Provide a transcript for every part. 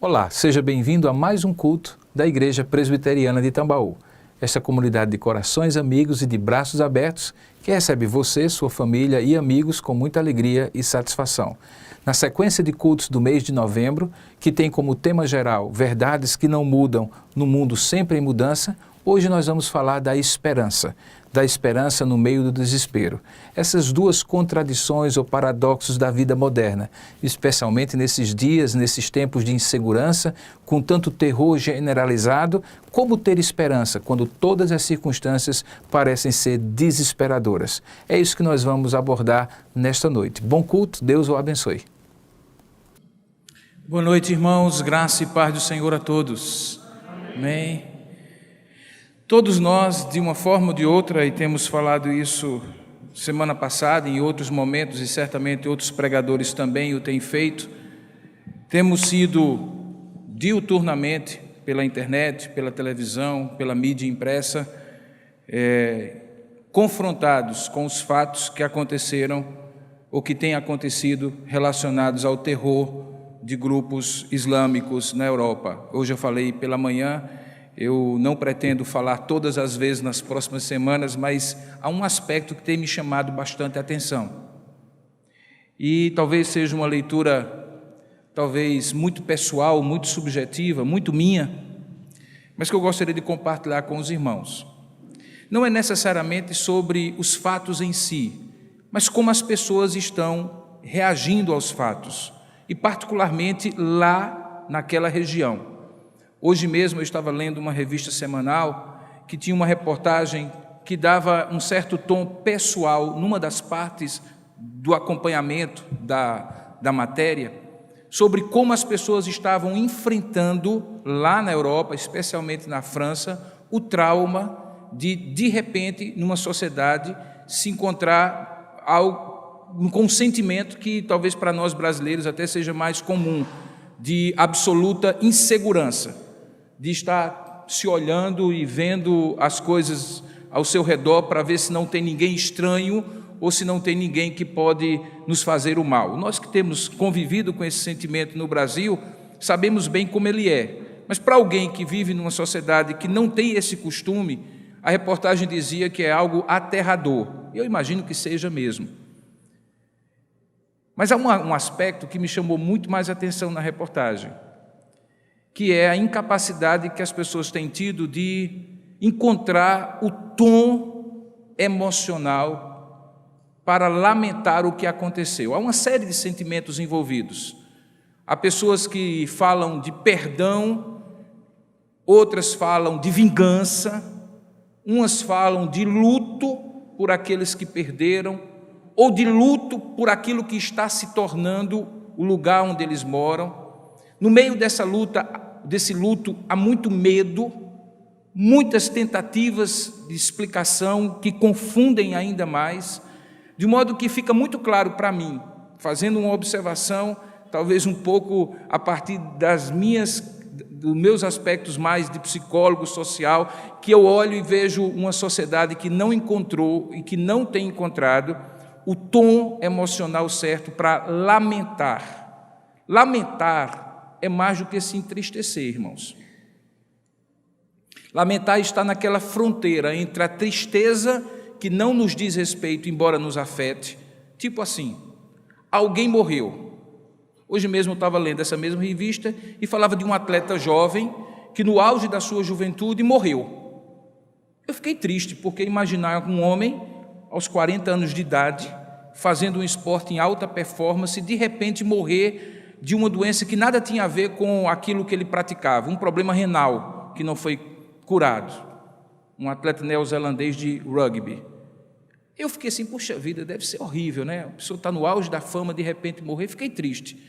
Olá, seja bem-vindo a mais um culto da Igreja Presbiteriana de Tambaú. Esta comunidade de corações amigos e de braços abertos que recebe você, sua família e amigos com muita alegria e satisfação. Na sequência de cultos do mês de novembro, que tem como tema geral verdades que não mudam no mundo sempre em mudança, hoje nós vamos falar da esperança no meio do desespero. Essas duas contradições ou paradoxos da vida moderna, especialmente nesses dias, nesses tempos de insegurança, com tanto terror generalizado, como ter esperança quando todas as circunstâncias parecem ser desesperadoras. É isso que nós vamos abordar nesta noite. Bom culto, Deus o abençoe. Boa noite, irmãos, graça e paz do Senhor a todos. Amém. Todos nós, de uma forma ou de outra, e temos falado isso semana passada, em outros momentos, e certamente outros pregadores também o têm feito, temos sido diuturnamente, pela internet, pela televisão, pela mídia impressa, confrontados com os fatos que aconteceram ou que têm acontecido relacionados ao terror de grupos islâmicos na Europa. Hoje eu falei pela manhã. Eu não pretendo falar todas as vezes nas próximas semanas, mas há um aspecto que tem me chamado bastante atenção. E talvez seja uma leitura, talvez muito pessoal, muito subjetiva, muito minha, mas que eu gostaria de compartilhar com os irmãos. Não é necessariamente sobre os fatos em si, mas como as pessoas estão reagindo aos fatos, e particularmente lá naquela região. Hoje mesmo eu estava lendo uma revista semanal que tinha uma reportagem que dava um certo tom pessoal numa das partes do acompanhamento da matéria, sobre como as pessoas estavam enfrentando lá na Europa, especialmente na França, o trauma de repente, numa sociedade, se encontrar com um sentimento que talvez para nós brasileiros até seja mais comum, de absoluta insegurança, de estar se olhando e vendo as coisas ao seu redor para ver se não tem ninguém estranho ou se não tem ninguém que pode nos fazer o mal. Nós que temos convivido com esse sentimento no Brasil, sabemos bem como ele é. Mas para alguém que vive numa sociedade que não tem esse costume, a reportagem dizia que é algo aterrador. Eu imagino que seja mesmo. Mas há um aspecto que me chamou muito mais atenção na reportagem, que é a incapacidade que as pessoas têm tido de encontrar o tom emocional para lamentar o que aconteceu. Há uma série de sentimentos envolvidos. Há pessoas que falam de perdão, outras falam de vingança, umas falam de luto por aqueles que perderam, ou de luto por aquilo que está se tornando o lugar onde eles moram. No meio desse luto, há muito medo, muitas tentativas de explicação que confundem ainda mais, de modo que fica muito claro para mim, fazendo uma observação, talvez um pouco a partir dos meus aspectos mais de psicólogo social, que eu olho e vejo uma sociedade que não encontrou e que não tem encontrado o tom emocional certo para lamentar. Lamentar é mais do que se entristecer, irmãos. Lamentar está naquela fronteira entre a tristeza que não nos diz respeito, embora nos afete, tipo assim, alguém morreu. Hoje mesmo eu estava lendo essa mesma revista e falava de um atleta jovem que no auge da sua juventude morreu. Eu fiquei triste, porque imaginar um homem aos 40 anos de idade, fazendo um esporte em alta performance, de repente morrer de uma doença que nada tinha a ver com aquilo que ele praticava, um problema renal que não foi curado, um atleta neozelandês de rugby. Eu fiquei assim, puxa vida, deve ser horrível, né? A pessoa está no auge da fama, de repente morrer, fiquei triste.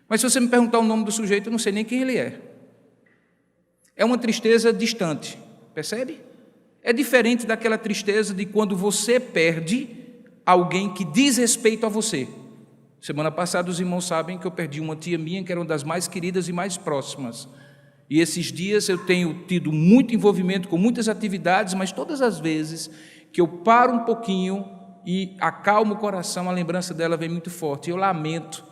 Mas se você me perguntar o nome do sujeito, eu não sei nem quem ele é. É uma tristeza distante, percebe? É diferente daquela tristeza de quando você perde alguém que diz respeito a você. Semana passada os irmãos sabem que eu perdi uma tia minha que era uma das mais queridas e mais próximas. E esses dias eu tenho tido muito envolvimento com muitas atividades, mas todas as vezes que eu paro um pouquinho e acalmo o coração, a lembrança dela vem muito forte. Eu lamento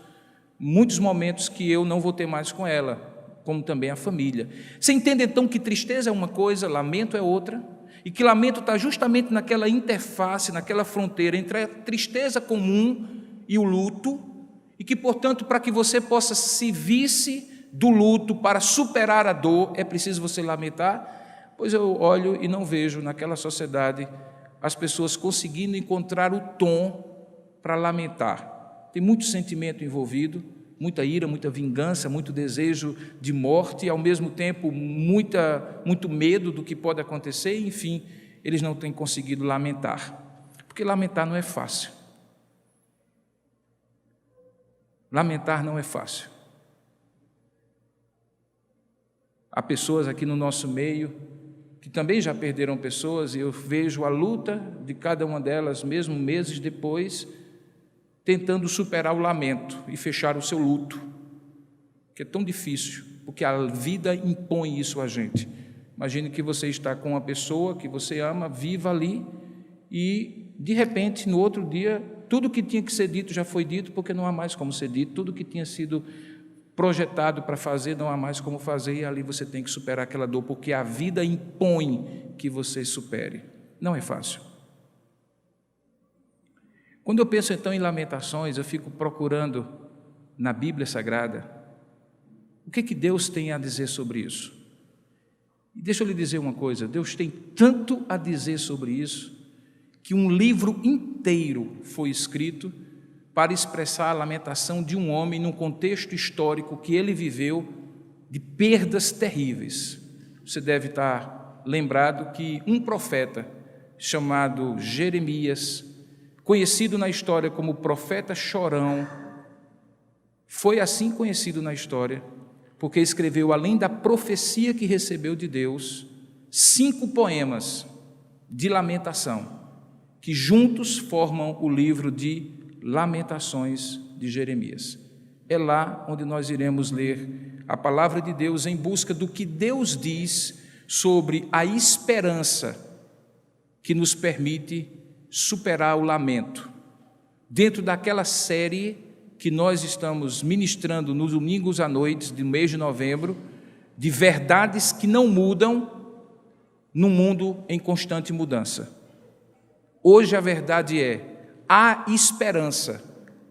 muitos momentos que eu não vou ter mais com ela. como também a família. Você entende então que tristeza é uma coisa, lamento é outra, e que lamento está justamente naquela interface, naquela fronteira entre a tristeza comum e o luto, e que, portanto, para que você possa servir-se do luto para superar a dor, é preciso você lamentar? Pois eu olho e não vejo naquela sociedade as pessoas conseguindo encontrar o tom para lamentar. Tem muito sentimento envolvido, muita ira, muita vingança, muito desejo de morte e, ao mesmo tempo, muito medo do que pode acontecer, e, enfim, eles não têm conseguido lamentar, porque lamentar não é fácil. Lamentar não é fácil. Há pessoas aqui no nosso meio que também já perderam pessoas, e eu vejo a luta de cada uma delas, mesmo meses depois, tentando superar o lamento e fechar o seu luto, que é tão difícil, porque a vida impõe isso a gente. Imagine que você está com uma pessoa que você ama, viva ali, e de repente, no outro dia, tudo que tinha que ser dito já foi dito, porque não há mais como ser dito, tudo que tinha sido projetado para fazer, não há mais como fazer, e ali você tem que superar aquela dor, porque a vida impõe que você supere. Não é fácil. Quando eu penso então em Lamentações, eu fico procurando na Bíblia Sagrada o que Deus tem a dizer sobre isso. E deixa eu lhe dizer uma coisa, Deus tem tanto a dizer sobre isso, que um livro inteiro foi escrito para expressar a lamentação de um homem num contexto histórico que ele viveu de perdas terríveis. Você deve estar lembrado que um profeta chamado Jeremias, conhecido na história como profeta chorão, foi assim conhecido na história, porque escreveu, além da profecia que recebeu de Deus, 5 poemas de lamentação, que juntos formam o livro de Lamentações de Jeremias. É lá onde nós iremos ler a palavra de Deus em busca do que Deus diz sobre a esperança que nos permite superar o lamento. Dentro daquela série que nós estamos ministrando nos domingos à noite do mês de novembro, de verdades que não mudam num mundo em constante mudança. Hoje a verdade é: há esperança,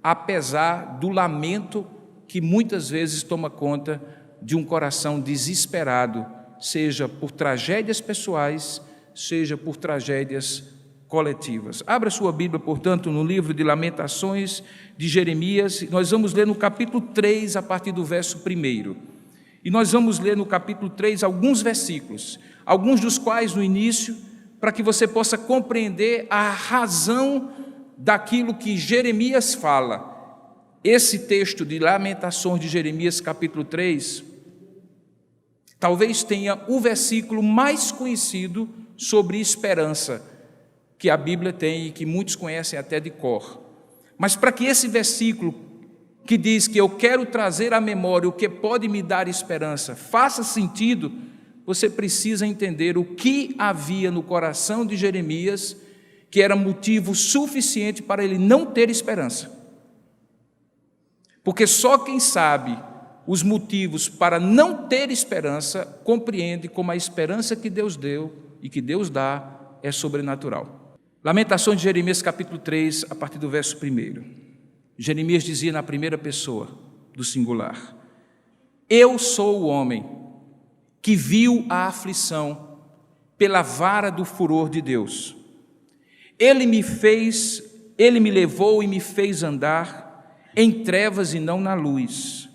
apesar do lamento que muitas vezes toma conta de um coração desesperado, seja por tragédias pessoais, seja por tragédias coletivas. Abra sua Bíblia, portanto, no livro de Lamentações de Jeremias. Nós vamos ler no capítulo 3, a partir do verso 1. E nós vamos ler no capítulo 3 alguns versículos, alguns dos quais no início, para que você possa compreender a razão daquilo que Jeremias fala. Esse texto de Lamentações de Jeremias, capítulo 3, talvez tenha o versículo mais conhecido sobre esperança que a Bíblia tem e que muitos conhecem até de cor. Mas para que esse versículo, que diz que eu quero trazer à memória o que pode me dar esperança, faça sentido, você precisa entender o que havia no coração de Jeremias, que era motivo suficiente para ele não ter esperança. Porque só quem sabe os motivos para não ter esperança compreende como a esperança que Deus deu e que Deus dá é sobrenatural. Lamentações de Jeremias, capítulo 3, a partir do verso 1. Jeremias dizia na primeira pessoa do singular: eu sou o homem que viu a aflição pela vara do furor de Deus. Ele me levou e me fez andar em trevas e não na luz.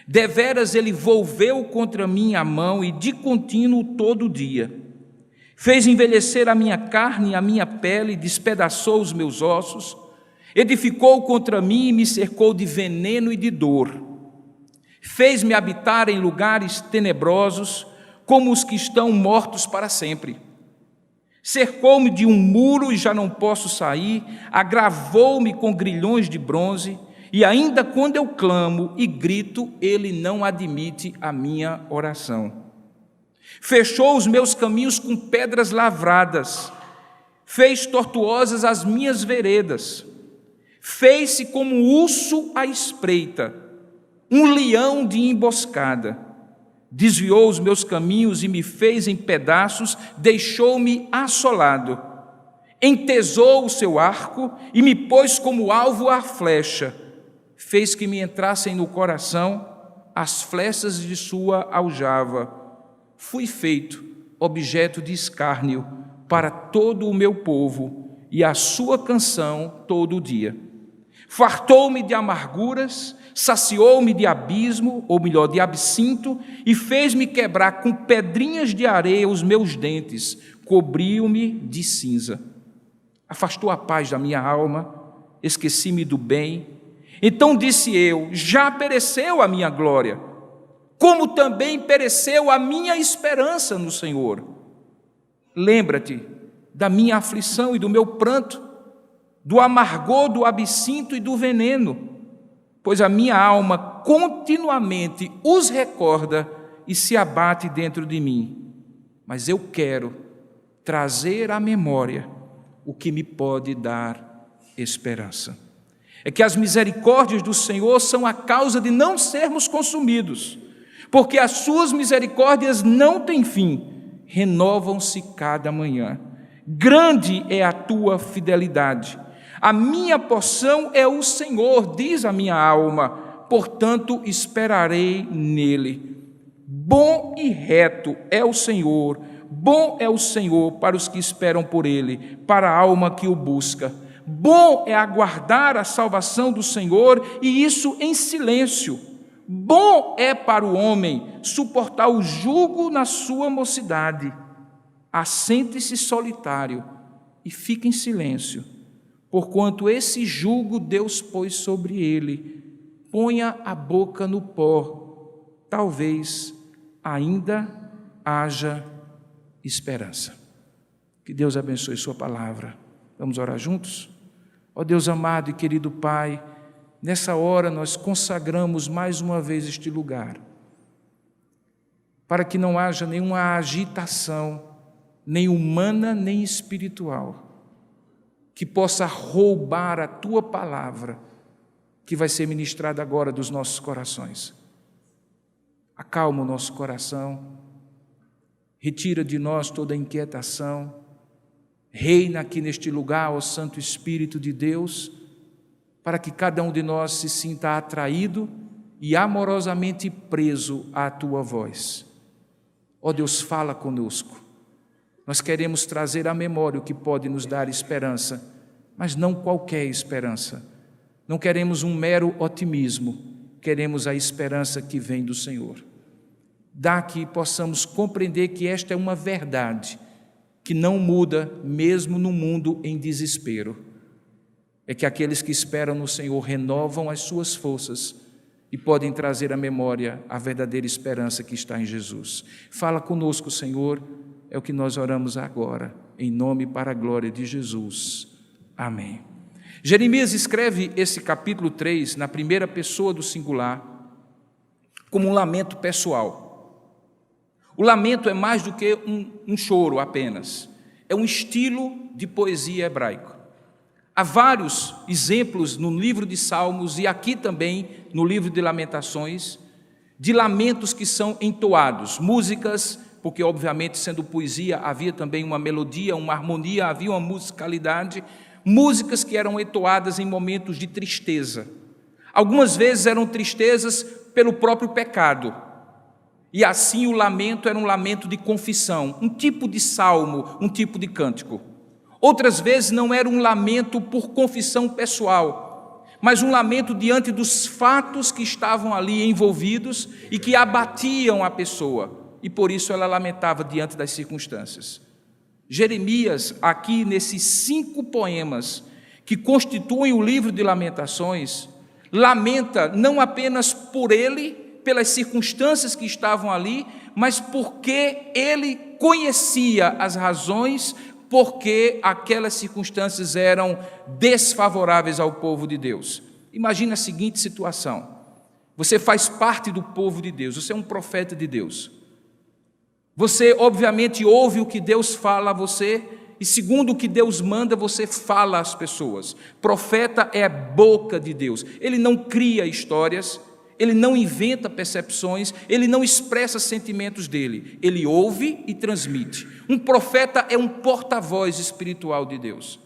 Deveras ele volveu contra mim a mão e de contínuo todo dia. Fez envelhecer a minha carne e a minha pele, despedaçou os meus ossos, edificou contra mim e me cercou de veneno e de dor. Fez-me habitar em lugares tenebrosos, como os que estão mortos para sempre. Cercou-me de um muro e já não posso sair, agravou-me com grilhões de bronze, e ainda quando eu clamo e grito, ele não admite a minha oração. Fechou os meus caminhos com pedras lavradas, fez tortuosas as minhas veredas, fez-se como um urso à espreita, um leão de emboscada. desviou os meus caminhos e me fez em pedaços, deixou-me assolado. Entesou o seu arco e me pôs como alvo a flecha. Fez que me entrassem no coração as flechas de sua aljava. Fui feito objeto de escárnio para todo o meu povo e a sua canção todo o dia. Fartou-me de amarguras, saciou-me de abismo, ou melhor, de absinto, e fez-me quebrar com pedrinhas de areia os meus dentes, cobriu-me de cinza. Afastou a paz da minha alma, esqueci-me do bem. Então disse eu: já pereceu a minha glória, como também pereceu a minha esperança no Senhor. Lembra-te da minha aflição e do meu pranto, do amargor, do absinto e do veneno, pois a minha alma continuamente os recorda e se abate dentro de mim. Mas eu quero trazer à memória o que me pode dar esperança. É que as misericórdias do Senhor são a causa de não sermos consumidos, porque as suas misericórdias não têm fim, renovam-se cada manhã. Grande é a tua fidelidade. A minha porção é o Senhor, diz a minha alma, portanto esperarei nele. Bom e reto é o Senhor, bom é o Senhor para os que esperam por ele, para a alma que o busca. Bom é aguardar a salvação do Senhor, e isso em silêncio. Bom é para o homem suportar o jugo na sua mocidade. Assente-se solitário e fique em silêncio, porquanto esse jugo Deus pôs sobre ele. Ponha a boca no pó, talvez ainda haja esperança. Que Deus abençoe sua palavra. Vamos orar juntos? Ó Deus amado e querido Pai, nessa hora nós consagramos mais uma vez este lugar, para que não haja nenhuma agitação, nem humana nem espiritual, que possa roubar a Tua palavra, que vai ser ministrada agora dos nossos corações. Acalma o nosso coração, retira de nós toda a inquietação, reina aqui neste lugar, ó Santo Espírito de Deus, para que cada um de nós se sinta atraído e amorosamente preso à Tua voz. Ó Deus, fala conosco. Nós queremos trazer à memória o que pode nos dar esperança, mas não qualquer esperança. Não queremos um mero otimismo, queremos a esperança que vem do Senhor. Dá que possamos compreender que esta é uma verdade que não muda mesmo no mundo em desespero. É que aqueles que esperam no Senhor renovam as suas forças e podem trazer à memória a verdadeira esperança que está em Jesus. Fala conosco, Senhor, é o que nós oramos agora, em nome e para a glória de Jesus. Amém. Jeremias escreve esse capítulo 3 na primeira pessoa do singular, como um lamento pessoal. O lamento é mais do que um choro apenas, é um estilo de poesia hebraico. Há vários exemplos no livro de Salmos e aqui também no livro de Lamentações, de lamentos que são entoados, músicas, porque obviamente sendo poesia havia também uma melodia, uma harmonia, havia uma musicalidade, músicas que eram entoadas em momentos de tristeza. Algumas vezes eram tristezas pelo próprio pecado, e assim o lamento era um lamento de confissão, um tipo de salmo, um tipo de cântico. Outras vezes não era um lamento por confissão pessoal, mas um lamento diante dos fatos que estavam ali envolvidos e que abatiam a pessoa, e por isso ela lamentava diante das circunstâncias. Jeremias, aqui nesses 5 poemas que constituem o livro de Lamentações, lamenta não apenas por ele, pelas circunstâncias que estavam ali, mas porque ele conhecia as razões porque aquelas circunstâncias eram desfavoráveis ao povo de Deus. Imagine a seguinte situação: você faz parte do povo de Deus, você é um profeta de Deus. Você, obviamente, ouve o que Deus fala a você e, segundo o que Deus manda, você fala às pessoas. Profeta é a boca de Deus. Ele não cria histórias, ele não inventa percepções, ele não expressa sentimentos dele, ele ouve e transmite. Um profeta é um porta-voz espiritual de Deus.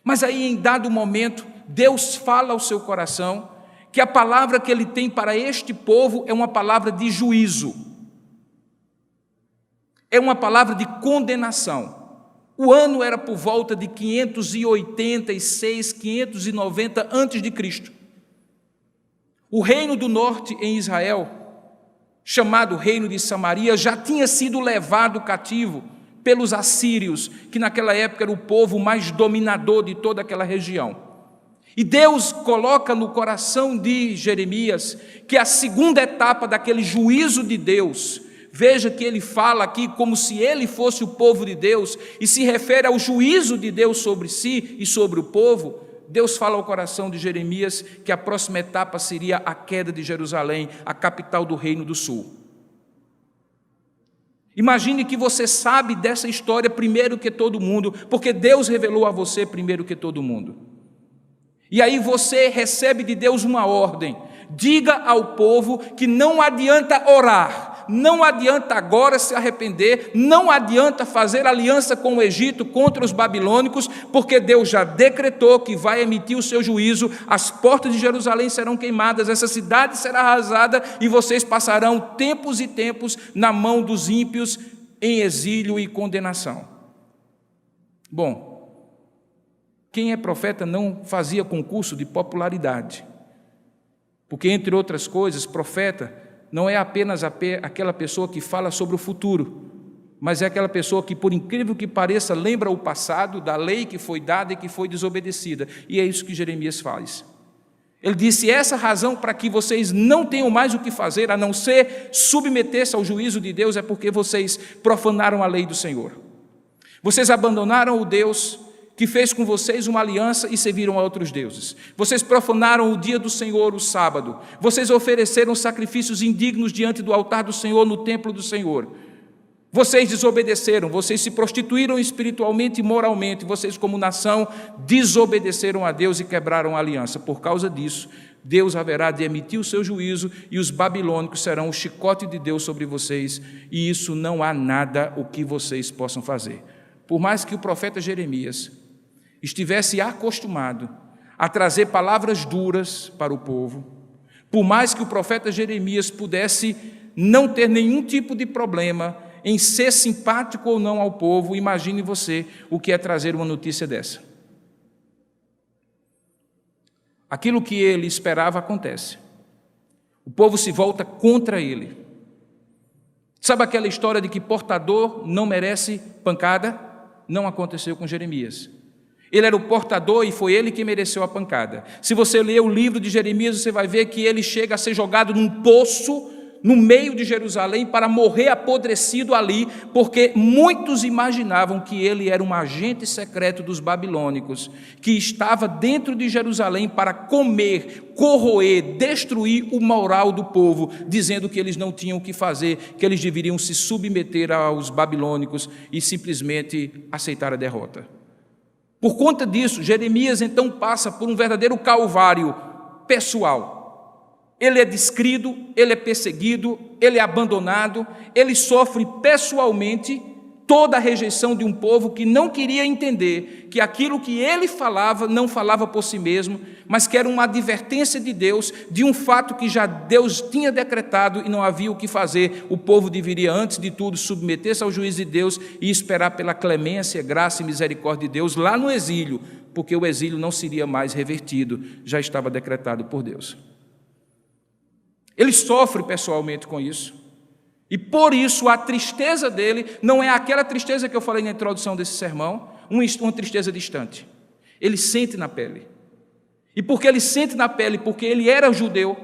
Mas aí, em dado momento, Deus fala ao seu coração que a palavra que ele tem para este povo é uma palavra de juízo, é uma palavra de condenação. O ano era por volta de 586, 590 a.C. O reino do norte em Israel, chamado Reino de Samaria, já tinha sido levado cativo pelos assírios, que naquela época era o povo mais dominador de toda aquela região. E Deus coloca no coração de Jeremias que a segunda etapa daquele juízo de Deus, veja que ele fala aqui como se ele fosse o povo de Deus e se refere ao juízo de Deus sobre si e sobre o povo. Deus fala ao coração de Jeremias que a próxima etapa seria a queda de Jerusalém, a capital do Reino do Sul. Imagine que você sabe dessa história primeiro que todo mundo, porque Deus revelou a você primeiro que todo mundo. E aí você recebe de Deus uma ordem: diga ao povo que não adianta orar, não adianta agora se arrepender, não adianta fazer aliança com o Egito contra os babilônicos, porque Deus já decretou que vai emitir o seu juízo, as portas de Jerusalém serão queimadas, essa cidade será arrasada e vocês passarão tempos e tempos na mão dos ímpios em exílio e condenação. Bom, quem é profeta não fazia concurso de popularidade, porque, entre outras coisas, profeta não é apenas aquela pessoa que fala sobre o futuro, mas é aquela pessoa que, por incrível que pareça, lembra o passado, da lei que foi dada e que foi desobedecida, e é isso que Jeremias faz. Ele disse: essa razão para que vocês não tenham mais o que fazer, a não ser submeter-se ao juízo de Deus, é porque vocês profanaram a lei do Senhor. Vocês abandonaram o Deus que fez com vocês uma aliança e serviram a outros deuses. Vocês profanaram o dia do Senhor, o sábado. Vocês ofereceram sacrifícios indignos diante do altar do Senhor, no templo do Senhor. Vocês desobedeceram, vocês se prostituíram espiritualmente e moralmente. Vocês, como nação, desobedeceram a Deus e quebraram a aliança. Por causa disso, Deus haverá de emitir o seu juízo e os babilônicos serão o chicote de Deus sobre vocês, e isso não há nada o que vocês possam fazer. Por mais que o profeta Jeremias estivesse acostumado a trazer palavras duras para o povo, por mais que o profeta Jeremias pudesse não ter nenhum tipo de problema em ser simpático ou não ao povo, imagine você o que é trazer uma notícia dessa. Aquilo que ele esperava acontece. O povo se volta contra ele. Sabe aquela história de que portador não merece pancada? Não aconteceu com Jeremias. Ele era o portador e foi ele que mereceu a pancada. Se você ler o livro de Jeremias, você vai ver que ele chega a ser jogado num poço no meio de Jerusalém para morrer apodrecido ali, porque muitos imaginavam que ele era um agente secreto dos babilônicos, que estava dentro de Jerusalém para comer, corroer, destruir o moral do povo, dizendo que eles não tinham o que fazer, que eles deveriam se submeter aos babilônicos e simplesmente aceitar a derrota. Por conta disso, Jeremias então passa por um verdadeiro calvário pessoal. Ele é descrido, ele é perseguido, ele é abandonado, ele sofre pessoalmente toda a rejeição de um povo que não queria entender que aquilo que ele falava não falava por si mesmo, mas que era uma advertência de Deus de um fato que já Deus tinha decretado e não havia o que fazer. O povo deveria, antes de tudo, submeter-se ao juízo de Deus e esperar pela clemência, graça e misericórdia de Deus lá no exílio, porque o exílio não seria mais revertido, já estava decretado por Deus. Ele sofre pessoalmente com isso, e por isso a tristeza dele não é aquela tristeza que eu falei na introdução desse sermão, uma tristeza distante. Ele sente na pele. E porque ele sente na pele, porque ele era judeu,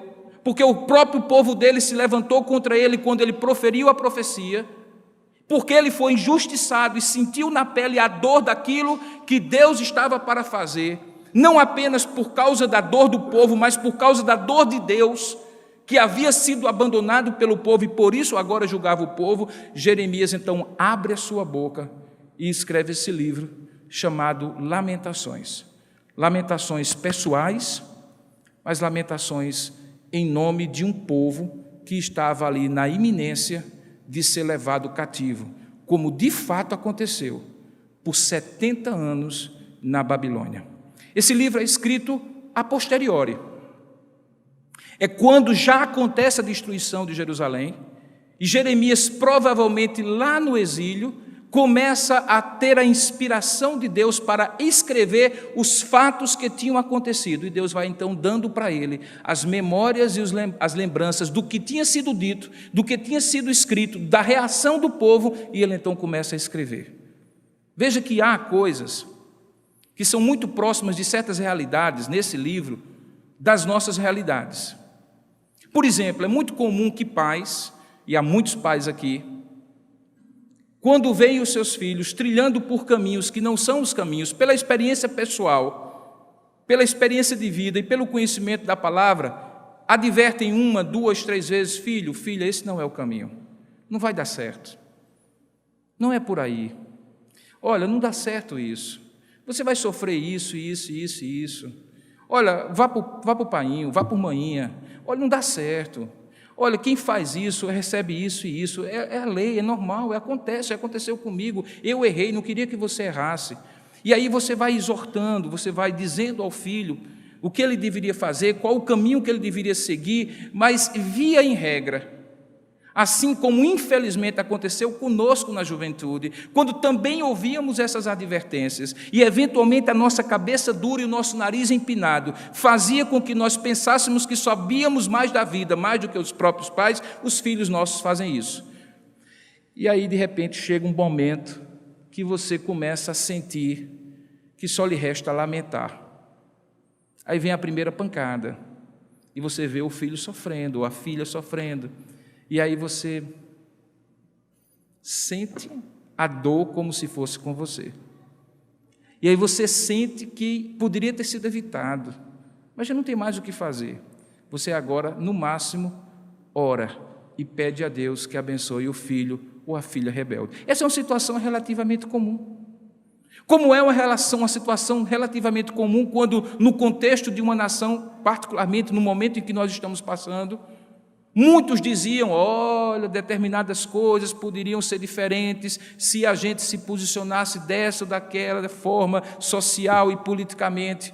porque o próprio povo dele se levantou contra ele quando ele proferiu a profecia, porque ele foi injustiçado e sentiu na pele a dor daquilo que Deus estava para fazer, não apenas por causa da dor do povo, mas por causa da dor de Deus, que havia sido abandonado pelo povo e por isso agora julgava o povo. Jeremias então abre a sua boca e escreve esse livro chamado Lamentações. Lamentações pessoais, mas lamentações em nome de um povo que estava ali na iminência de ser levado cativo, como de fato aconteceu, por 70 anos na Babilônia. Esse livro é escrito a posteriori. É quando já acontece a destruição de Jerusalém, e Jeremias, provavelmente lá no exílio, começa a ter a inspiração de Deus para escrever os fatos que tinham acontecido. E Deus vai então dando para ele as memórias e as lembranças do que tinha sido dito, do que tinha sido escrito, da reação do povo, e ele então começa a escrever. Veja que há coisas que são muito próximas de certas realidades nesse livro, das nossas realidades. Por exemplo, é muito comum que pais, e há muitos pais aqui, quando veem os seus filhos trilhando por caminhos que não são os caminhos, pela experiência pessoal, pela experiência de vida e pelo conhecimento da palavra, advertem 1, 2, 3 vezes: filho, filha, esse não é o caminho, não vai dar certo, não é por aí, olha, não dá certo isso, você vai sofrer isso, isso, isso e isso, olha, vá para o painho, vá por maninha, olha, não dá certo. Olha, quem faz isso, recebe isso e isso, é a lei, é normal, aconteceu comigo, eu errei, não queria que você errasse. E aí você vai exortando, você vai dizendo ao filho o que ele deveria fazer, qual o caminho que ele deveria seguir, mas via em regra, assim como infelizmente aconteceu conosco na juventude, quando também ouvíamos essas advertências, e eventualmente a nossa cabeça dura e o nosso nariz empinado fazia com que nós pensássemos que sabíamos mais da vida, mais do que os próprios pais. Os filhos nossos fazem isso. E aí de repente chega um momento que você começa a sentir que só lhe resta lamentar. Aí vem a primeira pancada, e você vê o filho sofrendo, ou a filha sofrendo, e aí você sente a dor como se fosse com você. E aí você sente que poderia ter sido evitado, mas já não tem mais o que fazer. Você agora, no máximo, ora e pede a Deus que abençoe o filho ou a filha rebelde. Essa é uma situação relativamente comum. Como é uma situação relativamente comum quando, no contexto de uma nação, particularmente no momento em que nós estamos passando, muitos diziam: olha, determinadas coisas poderiam ser diferentes se a gente se posicionasse dessa ou daquela forma, social e politicamente,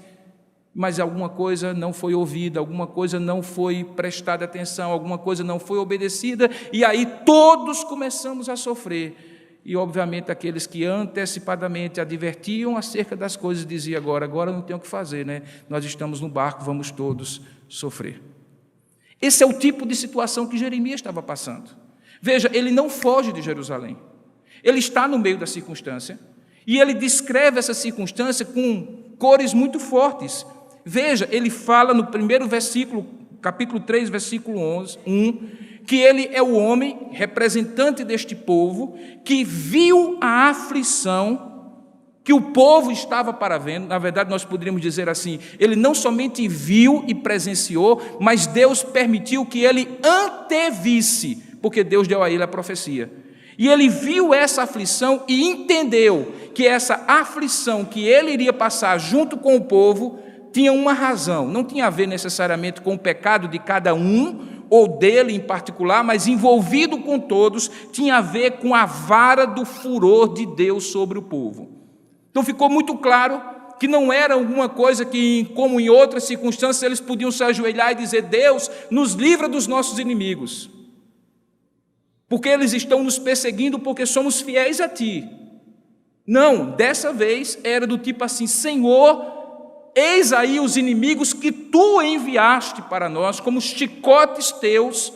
mas alguma coisa não foi ouvida, alguma coisa não foi prestada atenção, alguma coisa não foi obedecida, e aí todos começamos a sofrer. E obviamente aqueles que antecipadamente advertiam acerca das coisas diziam: agora não tem o que fazer, né? Nós estamos no barco, vamos todos sofrer. Esse é o tipo de situação que Jeremias estava passando. Veja, ele não foge de Jerusalém. Ele está no meio da circunstância e ele descreve essa circunstância com cores muito fortes. Veja, ele fala no primeiro versículo, capítulo 3, versículo 1, que ele é o homem, representante deste povo, que viu a aflição que o povo estava paravendo. Na verdade, nós poderíamos dizer assim, ele não somente viu e presenciou, mas Deus permitiu que ele antevisse, porque Deus deu a ele a profecia. E ele viu essa aflição e entendeu que essa aflição que ele iria passar junto com o povo tinha uma razão, não tinha a ver necessariamente com o pecado de cada um, ou dele em particular, mas envolvido com todos, tinha a ver com a vara do furor de Deus sobre o povo. Então ficou muito claro que não era alguma coisa que, como em outras circunstâncias, eles podiam se ajoelhar e dizer: Deus, nos livra dos nossos inimigos, porque eles estão nos perseguindo porque somos fiéis a Ti. Não, dessa vez era do tipo assim: Senhor, eis aí os inimigos que Tu enviaste para nós como chicotes Teus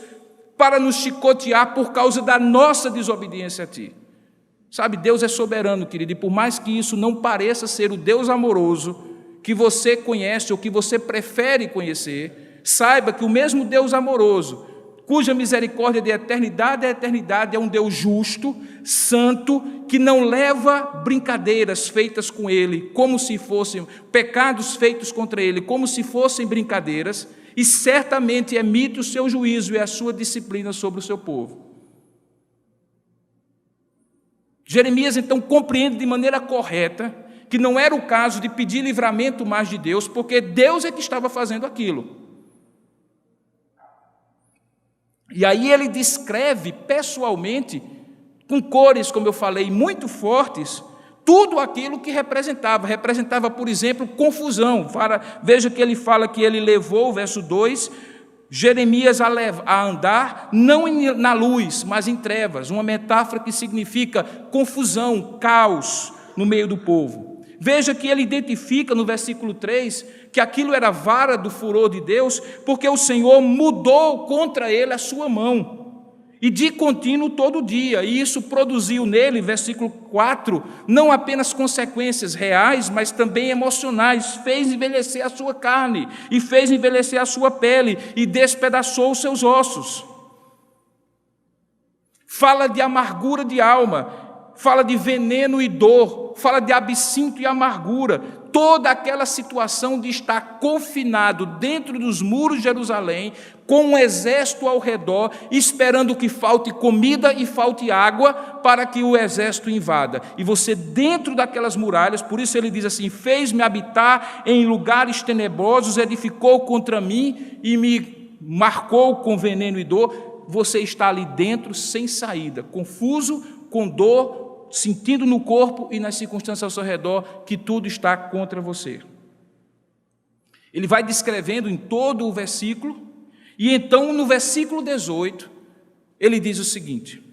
para nos chicotear por causa da nossa desobediência a Ti. Sabe, Deus é soberano, querido, e por mais que isso não pareça ser o Deus amoroso que você conhece ou que você prefere conhecer, saiba que o mesmo Deus amoroso, cuja misericórdia de eternidade a eternidade, é um Deus justo, santo, que não leva brincadeiras feitas com Ele, como se fossem pecados feitos contra Ele, como se fossem brincadeiras, e certamente emite o seu juízo e a sua disciplina sobre o seu povo. Jeremias então compreende de maneira correta que não era o caso de pedir livramento mais de Deus, porque Deus é que estava fazendo aquilo. E aí ele descreve pessoalmente, com cores, como eu falei, muito fortes, tudo aquilo que representava, por exemplo, confusão. Veja que ele fala que ele levou, verso 2, Jeremias a andar não na luz, mas em trevas, uma metáfora que significa confusão, caos no meio do povo. Veja que ele identifica no versículo 3 que aquilo era vara do furor de Deus, porque o Senhor mudou contra ele a sua mão, e de contínuo todo dia, e isso produziu nele, versículo 4, não apenas consequências reais, mas também emocionais, fez envelhecer a sua carne, e fez envelhecer a sua pele, e despedaçou os seus ossos. Fala de amargura de alma, fala de veneno e dor, fala de absinto e amargura, toda aquela situação de estar confinado dentro dos muros de Jerusalém, com um exército ao redor, esperando que falte comida e falte água para que o exército invada. E você dentro daquelas muralhas, por isso ele diz assim, fez-me habitar em lugares tenebrosos, edificou contra mim e me marcou com veneno e dor. Você está ali dentro sem saída, confuso, com dor, sentindo no corpo e nas circunstâncias ao seu redor que tudo está contra você. Ele vai descrevendo em todo o versículo, e então no versículo 18, ele diz o seguinte: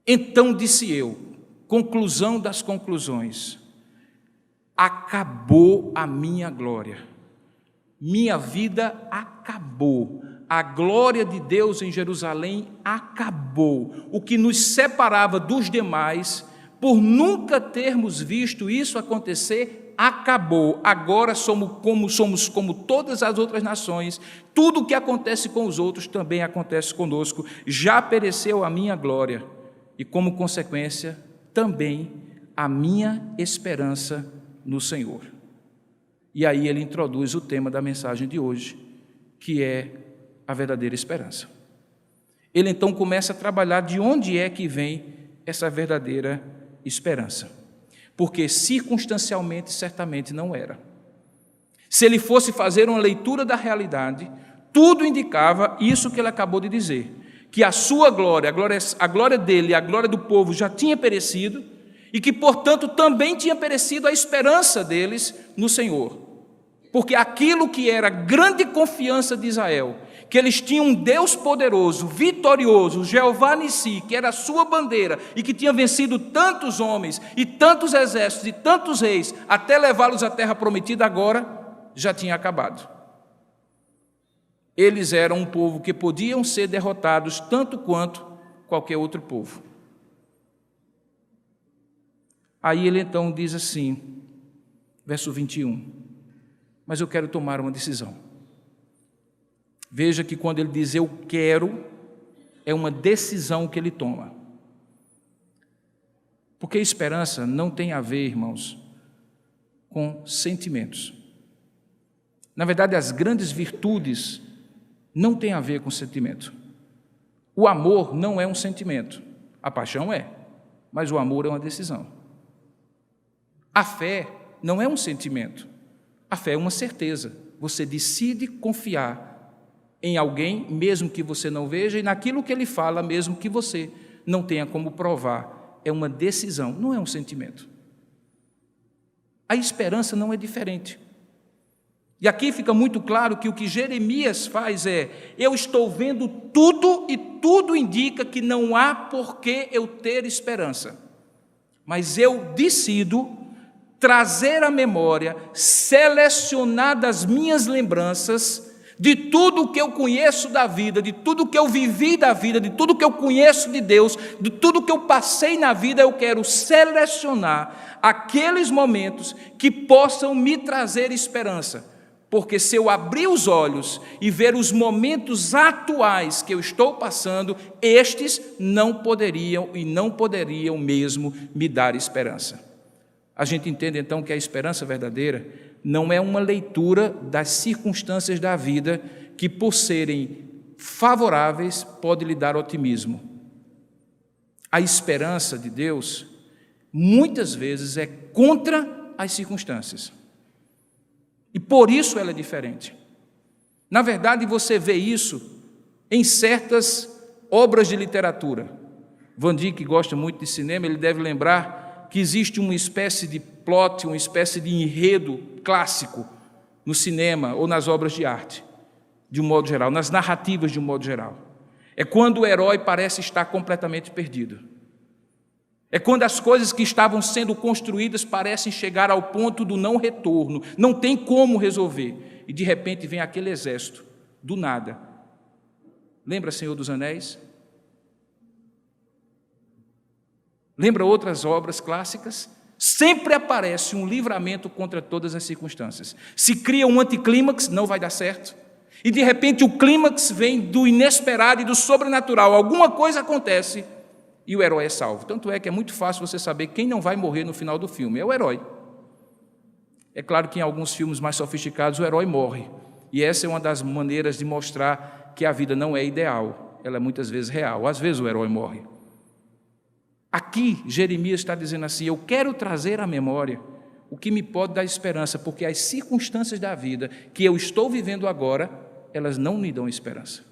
então disse eu, conclusão das conclusões, acabou a minha glória, minha vida acabou. A glória de Deus em Jerusalém acabou. O que nos separava dos demais, por nunca termos visto isso acontecer, acabou. Agora somos como todas as outras nações. Tudo o que acontece com os outros também acontece conosco. Já pereceu a minha glória e, como consequência, também a minha esperança no Senhor. E aí ele introduz o tema da mensagem de hoje, que é a verdadeira esperança. Ele então começa a trabalhar de onde é que vem essa verdadeira esperança. Porque circunstancialmente, certamente não era. Se ele fosse fazer uma leitura da realidade, tudo indicava isso que ele acabou de dizer, que a sua glória, a glória dele e a glória do povo já tinha perecido, e que, portanto, também tinha perecido a esperança deles no Senhor. Porque aquilo que era a grande confiança de Israel, que eles tinham um Deus poderoso, vitorioso, Jeová Nissi, que era a sua bandeira e que tinha vencido tantos homens e tantos exércitos e tantos reis, até levá-los à terra prometida, agora já tinha acabado. Eles eram um povo que podiam ser derrotados tanto quanto qualquer outro povo. Aí ele então diz assim, verso 21, mas eu quero tomar uma decisão. Veja que quando ele diz eu quero, é uma decisão que ele toma. Porque a esperança não tem a ver, irmãos, com sentimentos. Na verdade, as grandes virtudes não têm a ver com sentimento. O amor não é um sentimento. A paixão é, mas o amor é uma decisão. A fé não é um sentimento. A fé é uma certeza. Você decide confiar em alguém, mesmo que você não veja, e naquilo que ele fala, mesmo que você não tenha como provar. É uma decisão, não é um sentimento. A esperança não é diferente. E aqui fica muito claro que o que Jeremias faz é, eu estou vendo tudo e tudo indica que não há por que eu ter esperança. Mas eu decido trazer à memória, selecionar das minhas lembranças, de tudo o que eu conheço da vida, de tudo o que eu vivi da vida, de tudo o que eu conheço de Deus, de tudo o que eu passei na vida, eu quero selecionar aqueles momentos que possam me trazer esperança. Porque se eu abrir os olhos e ver os momentos atuais que eu estou passando, estes não poderiam mesmo me dar esperança. A gente entende então que a esperança verdadeira não é uma leitura das circunstâncias da vida que, por serem favoráveis, pode lhe dar otimismo. A esperança de Deus, muitas vezes, é contra as circunstâncias. E por isso ela é diferente. Na verdade, você vê isso em certas obras de literatura. Van Dyck gosta muito de cinema, ele deve lembrar que existe uma espécie de plot, uma espécie de enredo clássico no cinema ou nas obras de arte, de um modo geral, nas narrativas de um modo geral. É quando o herói parece estar completamente perdido. É quando as coisas que estavam sendo construídas parecem chegar ao ponto do não retorno, não tem como resolver, e de repente vem aquele exército, do nada. Lembra Senhor dos Anéis? Lembra outras obras clássicas? Sempre aparece um livramento contra todas as circunstâncias. Se cria um anticlímax, não vai dar certo. E de repente o clímax vem do inesperado e do sobrenatural. Alguma coisa acontece e o herói é salvo. Tanto é que é muito fácil você saber quem não vai morrer no final do filme. É o herói. É claro que em alguns filmes mais sofisticados o herói morre. E essa é uma das maneiras de mostrar que a vida não é ideal. Ela é muitas vezes real. Às vezes o herói morre. Aqui, Jeremias está dizendo assim, eu quero trazer à memória o que me pode dar esperança, porque as circunstâncias da vida que eu estou vivendo agora, elas não me dão esperança.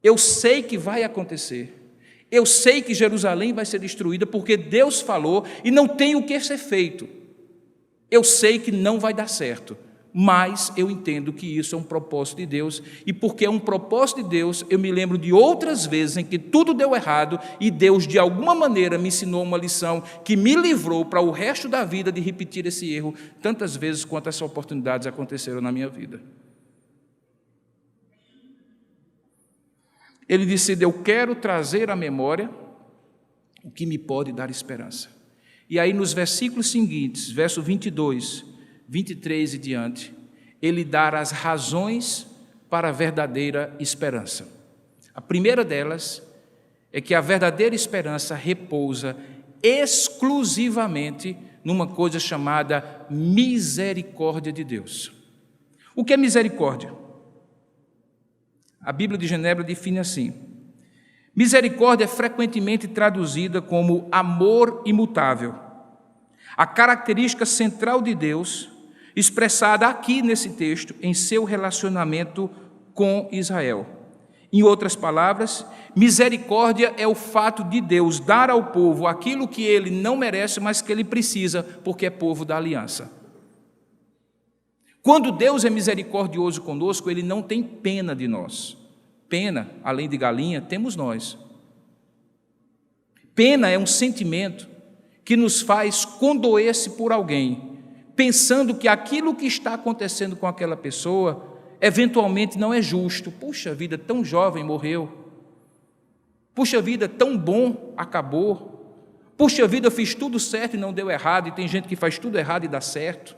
Eu sei que vai acontecer, eu sei que Jerusalém vai ser destruída, porque Deus falou e não tem o que ser feito. Eu sei que não vai dar certo, mas eu entendo que isso é um propósito de Deus, e porque é um propósito de Deus, eu me lembro de outras vezes em que tudo deu errado, e Deus de alguma maneira me ensinou uma lição que me livrou para o resto da vida de repetir esse erro, tantas vezes quanto essas oportunidades aconteceram na minha vida. Ele disse, eu quero trazer à memória o que me pode dar esperança. E aí nos versículos seguintes, verso 22, 23 e diante, ele dá as razões para a verdadeira esperança. A primeira delas é que a verdadeira esperança repousa exclusivamente numa coisa chamada misericórdia de Deus. O que é misericórdia? A Bíblia de Genebra define assim: misericórdia é frequentemente traduzida como amor imutável. A característica central de Deus, expressada aqui nesse texto, em seu relacionamento com Israel. Em outras palavras, misericórdia é o fato de Deus dar ao povo aquilo que ele não merece, mas que ele precisa, porque é povo da aliança. Quando Deus é misericordioso conosco, ele não tem pena de nós. Pena, além de galinha, temos nós. Pena é um sentimento que nos faz condoer-se por alguém, pensando que aquilo que está acontecendo com aquela pessoa, eventualmente não é justo. Puxa vida, tão jovem morreu. Puxa vida, tão bom acabou. Puxa vida, eu fiz tudo certo e não deu errado, e tem gente que faz tudo errado e dá certo.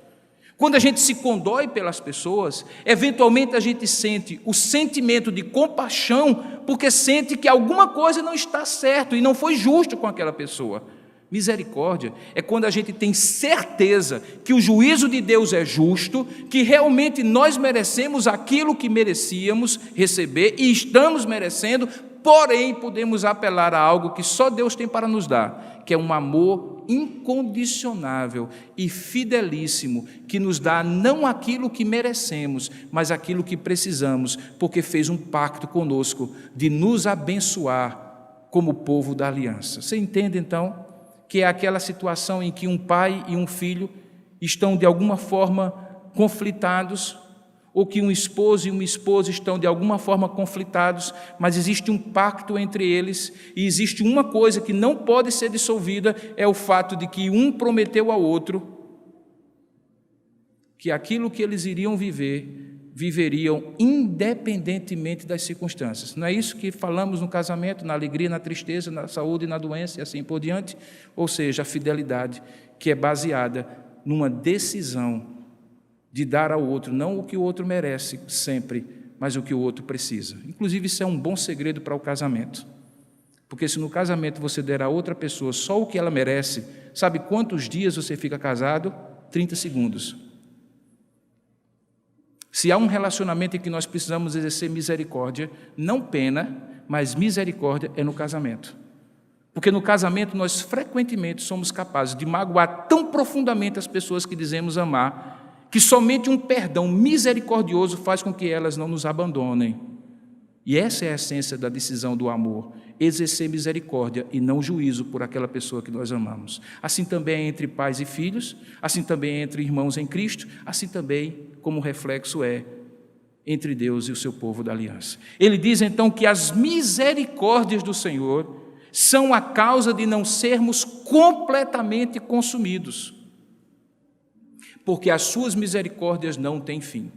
Quando a gente se condói pelas pessoas, eventualmente a gente sente o sentimento de compaixão, porque sente que alguma coisa não está certo e não foi justo com aquela pessoa. Misericórdia é quando a gente tem certeza que o juízo de Deus é justo, que realmente nós merecemos aquilo que merecíamos receber e estamos merecendo, porém podemos apelar a algo que só Deus tem para nos dar, que é um amor incondicionável e fidelíssimo, que nos dá não aquilo que merecemos, mas aquilo que precisamos, porque fez um pacto conosco de nos abençoar como povo da aliança. Você entende então que é aquela situação em que um pai e um filho estão de alguma forma conflitados, ou que um esposo e uma esposa estão de alguma forma conflitados, mas existe um pacto entre eles, e existe uma coisa que não pode ser dissolvida, é o fato de que um prometeu ao outro que aquilo que eles iriam viver, viveriam independentemente das circunstâncias. Não é isso que falamos no casamento, na alegria, na tristeza, na saúde e na doença, e assim por diante? Ou seja, a fidelidade que é baseada numa decisão de dar ao outro, não o que o outro merece sempre, mas o que o outro precisa. Inclusive, isso é um bom segredo para o casamento. Porque se no casamento você der a outra pessoa só o que ela merece, sabe quantos dias você fica casado? 30 segundos. Se há um relacionamento em que nós precisamos exercer misericórdia, não pena, mas misericórdia é no casamento. Porque no casamento nós frequentemente somos capazes de magoar tão profundamente as pessoas que dizemos amar, que somente um perdão misericordioso faz com que elas não nos abandonem. E essa é a essência da decisão do amor, exercer misericórdia e não juízo por aquela pessoa que nós amamos. Assim também é entre pais e filhos, assim também é entre irmãos em Cristo, assim também, como reflexo, é entre Deus e o seu povo da aliança. Ele diz então que as misericórdias do Senhor são a causa de não sermos completamente consumidos, porque as suas misericórdias não têm fim.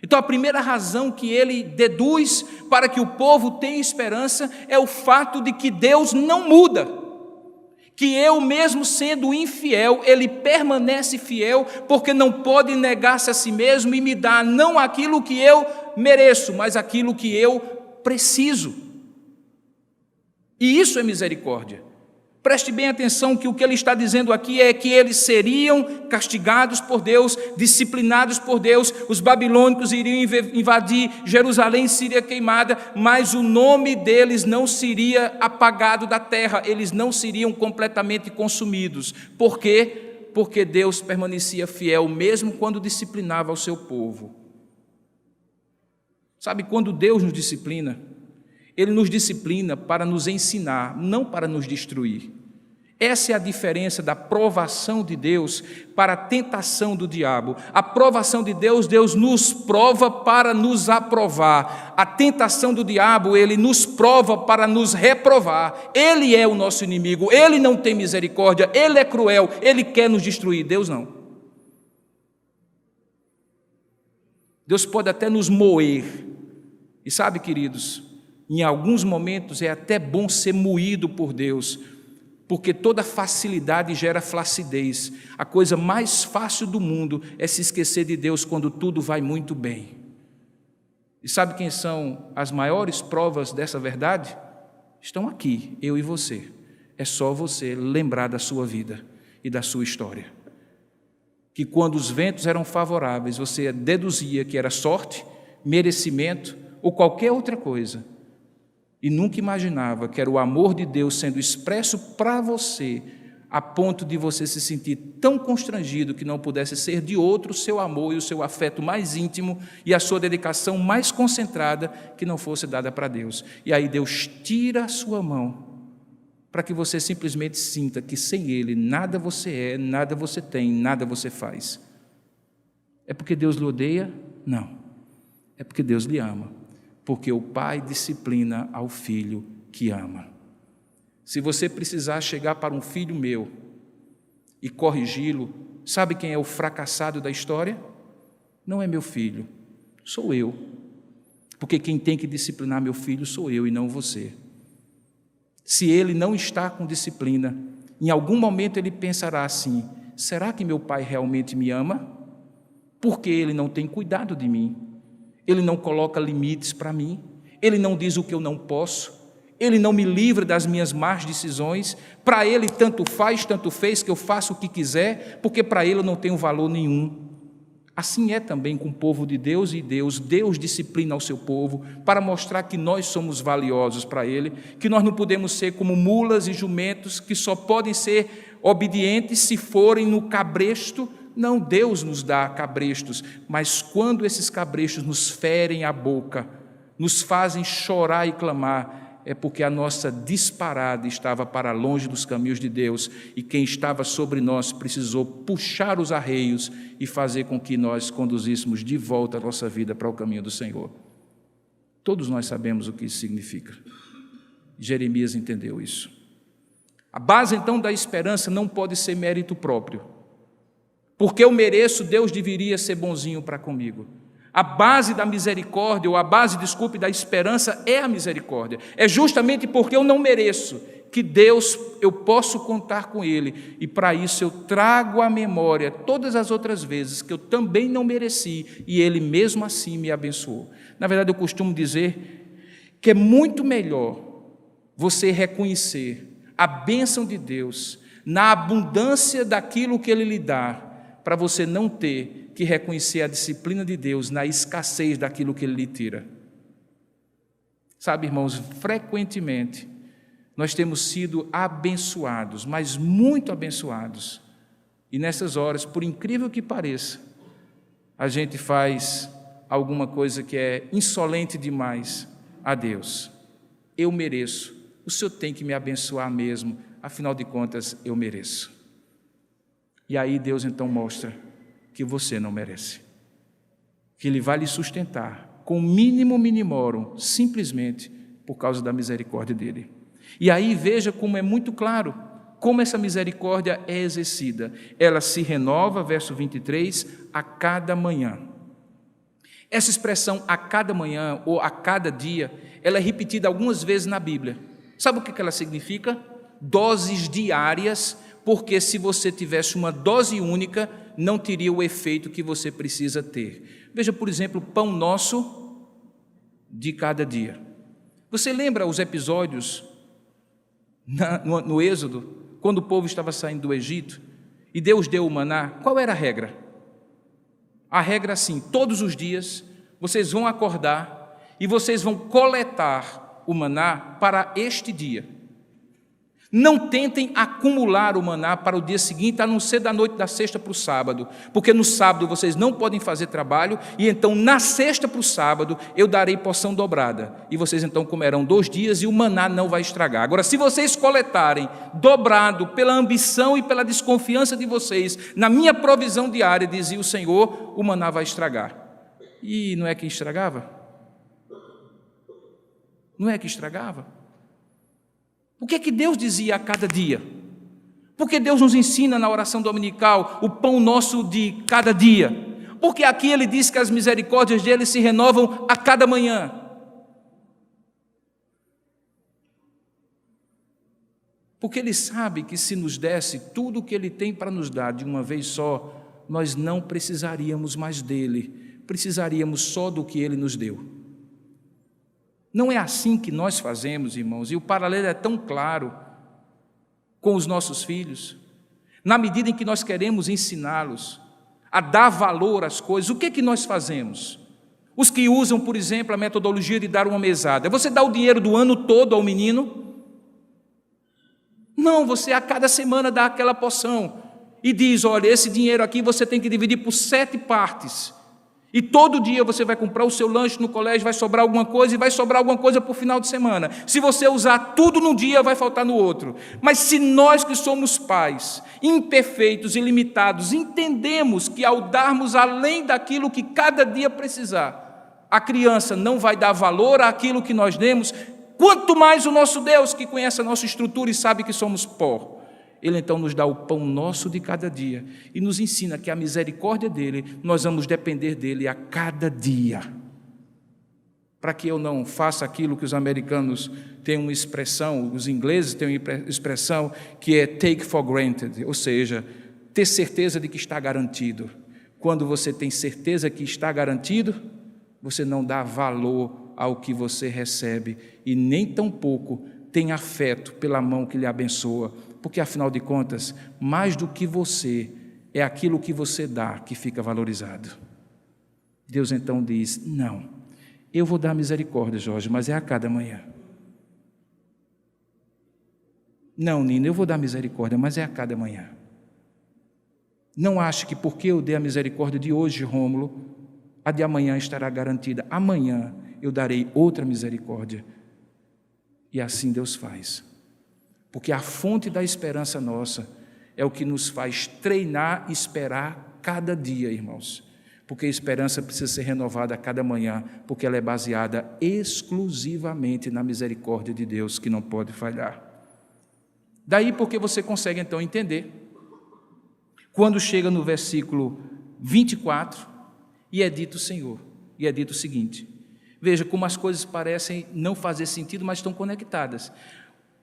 Então, a primeira razão que ele deduz para que o povo tenha esperança é o fato de que Deus não muda, que eu mesmo sendo infiel, ele permanece fiel, porque não pode negar-se a si mesmo e me dar não aquilo que eu mereço, mas aquilo que eu preciso. E isso é misericórdia. Preste bem atenção que o que ele está dizendo aqui é que eles seriam castigados por Deus, disciplinados por Deus, os babilônicos iriam invadir Jerusalém, seria queimada, mas o nome deles não seria apagado da terra, eles não seriam completamente consumidos. Por quê? Porque Deus permanecia fiel mesmo quando disciplinava o seu povo. Sabe, quando Deus nos disciplina, Ele nos disciplina para nos ensinar, não para nos destruir. Essa é a diferença da provação de Deus para a tentação do diabo. A provação de Deus, Deus nos prova para nos aprovar. A tentação do diabo, ele nos prova para nos reprovar. Ele é o nosso inimigo, ele não tem misericórdia, ele é cruel, ele quer nos destruir. Deus não. Deus pode até nos moer. E sabe, queridos, em alguns momentos é até bom ser moído por Deus, porque toda facilidade gera flacidez. A coisa mais fácil do mundo é se esquecer de Deus quando tudo vai muito bem. E sabe quem são as maiores provas dessa verdade? Estão aqui, eu e você. É só você lembrar da sua vida e da sua história. Que quando os ventos eram favoráveis, você deduzia que era sorte, merecimento ou qualquer outra coisa. E nunca imaginava que era o amor de Deus sendo expresso para você, a ponto de você se sentir tão constrangido que não pudesse ser de outro o seu amor e o seu afeto mais íntimo e a sua dedicação mais concentrada que não fosse dada para Deus. E aí Deus tira a sua mão para que você simplesmente sinta que sem Ele nada você é, nada você tem, nada você faz. É porque Deus lhe odeia? Não. É porque Deus lhe ama. Porque o pai disciplina ao filho que ama. Se você precisar chegar para um filho meu e corrigi-lo, sabe quem é o fracassado da história? Não é meu filho, sou eu. Porque quem tem que disciplinar meu filho sou eu e não você. Se ele não está com disciplina, em algum momento ele pensará assim: será que meu pai realmente me ama? Porque ele não tem cuidado de mim. Ele não coloca limites para mim, Ele não diz o que eu não posso, Ele não me livra das minhas más decisões. Para Ele tanto faz, tanto fez que eu faça o que quiser, porque para Ele eu não tenho valor nenhum. Assim é também com o povo de Deus e Deus disciplina o seu povo para mostrar que nós somos valiosos para Ele, que nós não podemos ser como mulas e jumentos que só podem ser obedientes se forem no cabresto. Não, Deus nos dá cabrestos, mas quando esses cabrestos nos ferem a boca, nos fazem chorar e clamar, é porque a nossa disparada estava para longe dos caminhos de Deus e quem estava sobre nós precisou puxar os arreios e fazer com que nós conduzíssemos de volta a nossa vida para o caminho do Senhor. Todos nós sabemos o que isso significa. Jeremias entendeu isso. A base, então, da esperança não pode ser mérito próprio. Porque eu mereço, Deus deveria ser bonzinho para comigo. A base da misericórdia, ou a base, desculpe, da esperança é a misericórdia. É justamente porque eu não mereço que Deus, eu posso contar com Ele. E para isso eu trago à memória todas as outras vezes que eu também não mereci e Ele mesmo assim me abençoou. Na verdade, eu costumo dizer que é muito melhor você reconhecer a bênção de Deus na abundância daquilo que Ele lhe dá, para você não ter que reconhecer a disciplina de Deus na escassez daquilo que Ele lhe tira. Sabe, irmãos, frequentemente nós temos sido abençoados, mas muito abençoados. E nessas horas, por incrível que pareça, a gente faz alguma coisa que é insolente demais a Deus: eu mereço, o Senhor tem que me abençoar mesmo, afinal de contas eu mereço. E aí Deus então mostra que você não merece, que Ele vai lhe sustentar com o mínimo minimorum, simplesmente por causa da misericórdia dEle. E aí veja como é muito claro como essa misericórdia é exercida. Ela se renova, verso 23, a cada manhã. Essa expressão a cada manhã ou a cada dia, ela é repetida algumas vezes na Bíblia. Sabe o que ela significa? Doses diárias, porque se você tivesse uma dose única, não teria o efeito que você precisa ter. Veja, por exemplo, o pão nosso de cada dia. Você lembra os episódios no Êxodo, quando o povo estava saindo do Egito e Deus deu o maná? Qual era a regra? A regra é assim: todos os dias vocês vão acordar e vocês vão coletar o maná para este dia. Não tentem acumular o maná para o dia seguinte, a não ser da noite da sexta para o sábado, porque no sábado vocês não podem fazer trabalho, e então na sexta para o sábado eu darei porção dobrada, e vocês então comerão 2 dias e o maná não vai estragar. Agora, se vocês coletarem dobrado pela ambição e pela desconfiança de vocês na minha provisão diária, dizia o Senhor, o maná vai estragar. E não é que estragava? Não é que estragava? O que é que Deus dizia a cada dia? Porque Deus nos ensina na oração dominical o pão nosso de cada dia. Porque aqui Ele diz que as misericórdias dele se renovam a cada manhã. Porque Ele sabe que se nos desse tudo o que Ele tem para nos dar de uma vez só, nós não precisaríamos mais dEle, precisaríamos só do que Ele nos deu. Não é assim que nós fazemos, irmãos, e o paralelo é tão claro com os nossos filhos. Na medida em que nós queremos ensiná-los a dar valor às coisas, o que é que nós fazemos? Os que usam, por exemplo, a metodologia de dar uma mesada, você dá o dinheiro do ano todo ao menino? Não, você a cada semana dá aquela porção e diz: olha, esse dinheiro aqui você tem que dividir por 7 partes. E todo dia você vai comprar o seu lanche no colégio, vai sobrar alguma coisa, e vai sobrar alguma coisa para o final de semana. Se você usar tudo num dia, vai faltar no outro. Mas se nós que somos pais, imperfeitos e limitados, entendemos que ao darmos além daquilo que cada dia precisar, a criança não vai dar valor àquilo que nós demos, quanto mais o nosso Deus, que conhece a nossa estrutura e sabe que somos pó. Ele então nos dá o pão nosso de cada dia e nos ensina que a misericórdia dele, nós vamos depender dele a cada dia. Para que eu não faça aquilo que os americanos têm uma expressão, os ingleses têm uma expressão que é take for granted, ou seja, ter certeza de que está garantido. Quando você tem certeza que está garantido, você não dá valor ao que você recebe e nem tampouco tem afeto pela mão que lhe abençoa. Porque, afinal de contas, mais do que você, é aquilo que você dá que fica valorizado. Deus então diz: não, eu vou dar misericórdia, Jorge, mas é a cada manhã. Não, Nina, eu vou dar misericórdia, mas é a cada manhã. Não ache que porque eu dei a misericórdia de hoje, Rômulo, a de amanhã estará garantida. Amanhã eu darei outra misericórdia. E assim Deus faz. Porque a fonte da esperança nossa é o que nos faz treinar e esperar cada dia, irmãos. Porque a esperança precisa ser renovada a cada manhã, porque ela é baseada exclusivamente na misericórdia de Deus, que não pode falhar. Daí porque você consegue então entender, quando chega no versículo 24, e é dito o Senhor, e é dito o seguinte, veja como as coisas parecem não fazer sentido, mas estão conectadas.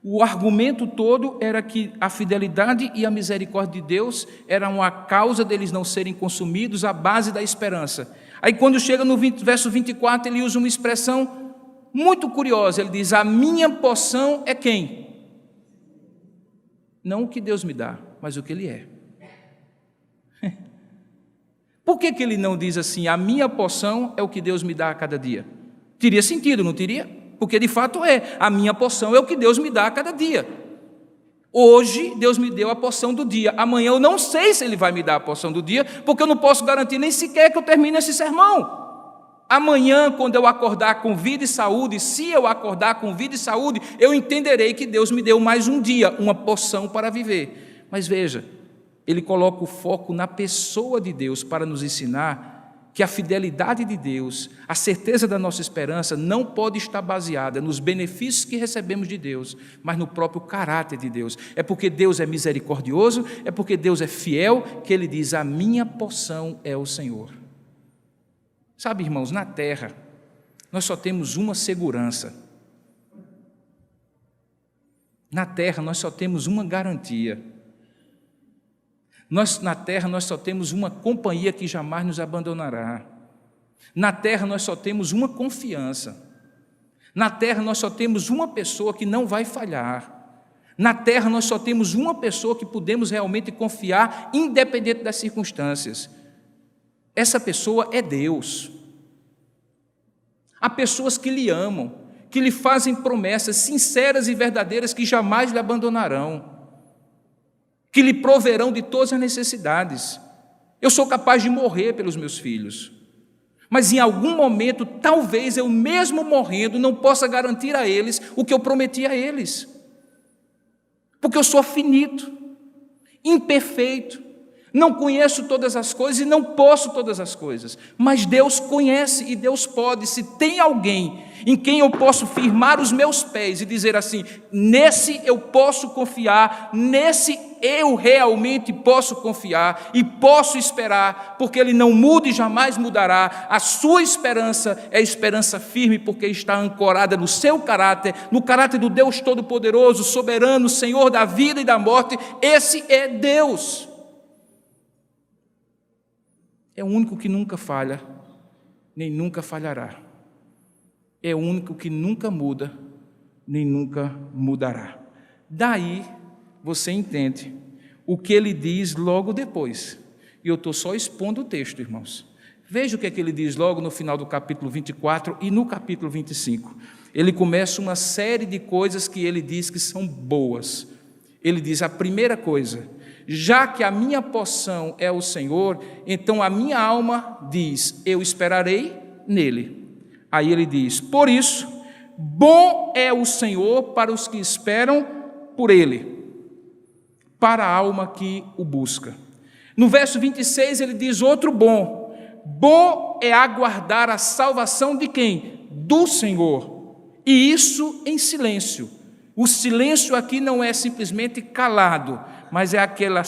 O argumento todo era que a fidelidade e a misericórdia de Deus eram a causa deles não serem consumidos, a base da esperança. Aí quando chega no verso 24, ele usa uma expressão muito curiosa, ele diz: a minha porção é quem? Não o que Deus me dá, mas o que Ele é. Por que ele não diz assim: a minha porção é o que Deus me dá a cada dia? Teria sentido, não teria? Porque de fato é, a minha porção é o que Deus me dá a cada dia. Hoje Deus me deu a porção do dia, amanhã eu não sei se Ele vai me dar a porção do dia, porque eu não posso garantir nem sequer que eu termine esse sermão. Amanhã, quando eu acordar com vida e saúde, se eu acordar com vida e saúde, eu entenderei que Deus me deu mais um dia, uma porção para viver. Mas veja, ele coloca o foco na pessoa de Deus para nos ensinar que a fidelidade de Deus, a certeza da nossa esperança não pode estar baseada nos benefícios que recebemos de Deus, mas no próprio caráter de Deus. É porque Deus é misericordioso, é porque Deus é fiel, que ele diz: a minha porção é o Senhor. Sabe, irmãos, na terra, nós só temos uma segurança. Na terra, nós só temos uma garantia. Na terra, nós só temos uma companhia que jamais nos abandonará. Na terra, nós só temos uma confiança. Na terra, nós só temos uma pessoa que não vai falhar. Na terra, nós só temos uma pessoa que podemos realmente confiar, independente das circunstâncias. Essa pessoa é Deus. Há pessoas que lhe amam, que lhe fazem promessas sinceras e verdadeiras que jamais lhe abandonarão, que lhe proverão de todas as necessidades. Eu sou capaz de morrer pelos meus filhos, mas em algum momento, talvez eu mesmo morrendo, não possa garantir a eles o que eu prometi a eles, porque eu sou finito, imperfeito, não conheço todas as coisas e não posso todas as coisas, mas Deus conhece e Deus pode. Se tem alguém em quem eu posso firmar os meus pés e dizer assim: nesse eu posso confiar, nesse eu realmente posso confiar e posso esperar, porque ele não muda e jamais mudará. A sua esperança é esperança firme, porque está ancorada no seu caráter, no caráter do Deus Todo-Poderoso, soberano, Senhor da vida e da morte. Esse é Deus. É o único que nunca falha, nem nunca falhará. É o único que nunca muda, nem nunca mudará. Daí você entende o que ele diz logo depois. E eu estou só expondo o texto, irmãos. Veja o que é que ele diz logo no final do capítulo 24 e no capítulo 25. Ele começa uma série de coisas que ele diz que são boas. Ele diz: a primeira coisa, já que a minha porção é o Senhor, então a minha alma diz: eu esperarei nele. Aí ele diz: por isso, bom é o Senhor para os que esperam por ele, para a alma que o busca. No verso 26 ele diz outro bom: bom é aguardar a salvação de quem? Do Senhor, e isso em silêncio. O silêncio aqui não é simplesmente calado, mas é aquela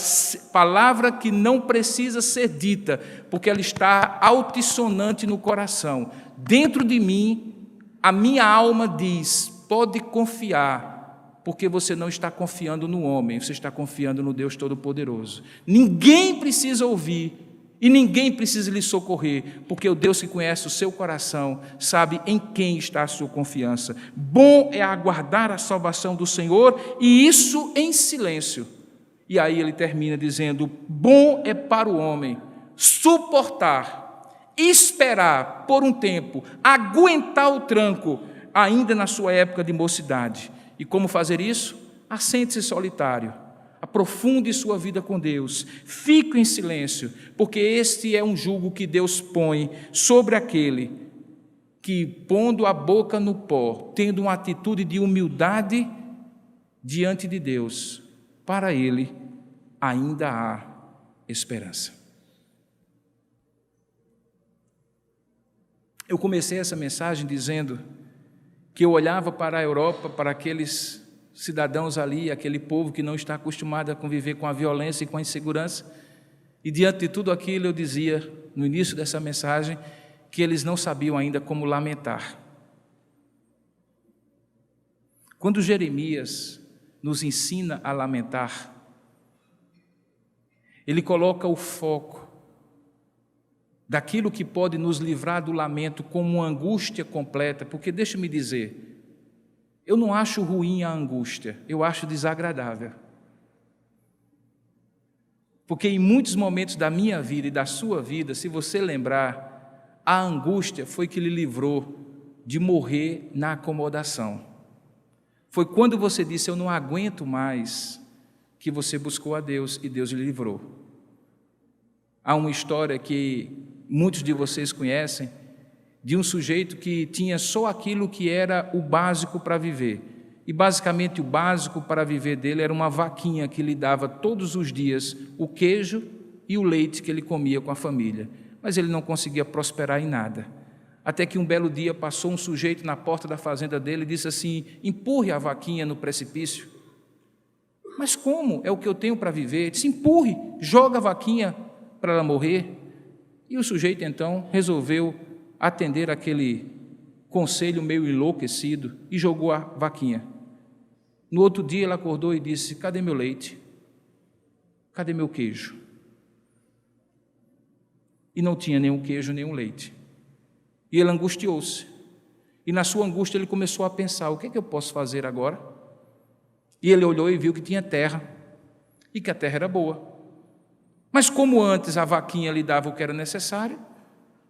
palavra que não precisa ser dita, porque ela está altissonante no coração. Dentro de mim, a minha alma diz: pode confiar, porque você não está confiando no homem, você está confiando no Deus Todo-Poderoso. Ninguém precisa ouvir e ninguém precisa lhe socorrer, porque o Deus que conhece o seu coração sabe em quem está a sua confiança. Bom é aguardar a salvação do Senhor, e isso em silêncio. E aí ele termina dizendo: bom é para o homem suportar, esperar por um tempo, aguentar o tranco, ainda na sua época de mocidade. E como fazer isso? Assente-se solitário, aprofunde sua vida com Deus, fique em silêncio, porque este é um jugo que Deus põe sobre aquele que, pondo a boca no pó, tendo uma atitude de humildade diante de Deus, para ele ainda há esperança. Eu comecei essa mensagem dizendo que eu olhava para a Europa, para aqueles cidadãos ali, aquele povo que não está acostumado a conviver com a violência e com a insegurança, e diante de tudo aquilo eu dizia, no início dessa mensagem, que eles não sabiam ainda como lamentar. Quando Jeremias nos ensina a lamentar, ele coloca o foco daquilo que pode nos livrar do lamento como uma angústia completa, porque deixa-me dizer, eu não acho ruim a angústia, eu acho desagradável. Porque em muitos momentos da minha vida e da sua vida, se você lembrar, a angústia foi que lhe livrou de morrer na acomodação. Foi quando você disse: eu não aguento mais, que você buscou a Deus e Deus lhe livrou. Há uma história que muitos de vocês conhecem, de um sujeito que tinha só aquilo que era o básico para viver. E basicamente o básico para viver dele era uma vaquinha que lhe dava todos os dias o queijo e o leite que ele comia com a família. Mas ele não conseguia prosperar em nada. Até que um belo dia passou um sujeito na porta da fazenda dele e disse assim: empurre a vaquinha no precipício. Mas como? É o que eu tenho para viver. Ele disse: empurre, joga a vaquinha para ela morrer. E o sujeito então resolveu atender aquele conselho meio enlouquecido e jogou a vaquinha. No outro dia ele acordou e disse: cadê meu leite? Cadê meu queijo? E não tinha nenhum queijo, nenhum leite. E ele angustiou-se. E na sua angústia ele começou a pensar: o que é que eu posso fazer agora? E ele olhou e viu que tinha terra, e que a terra era boa. Mas como antes a vaquinha lhe dava o que era necessário,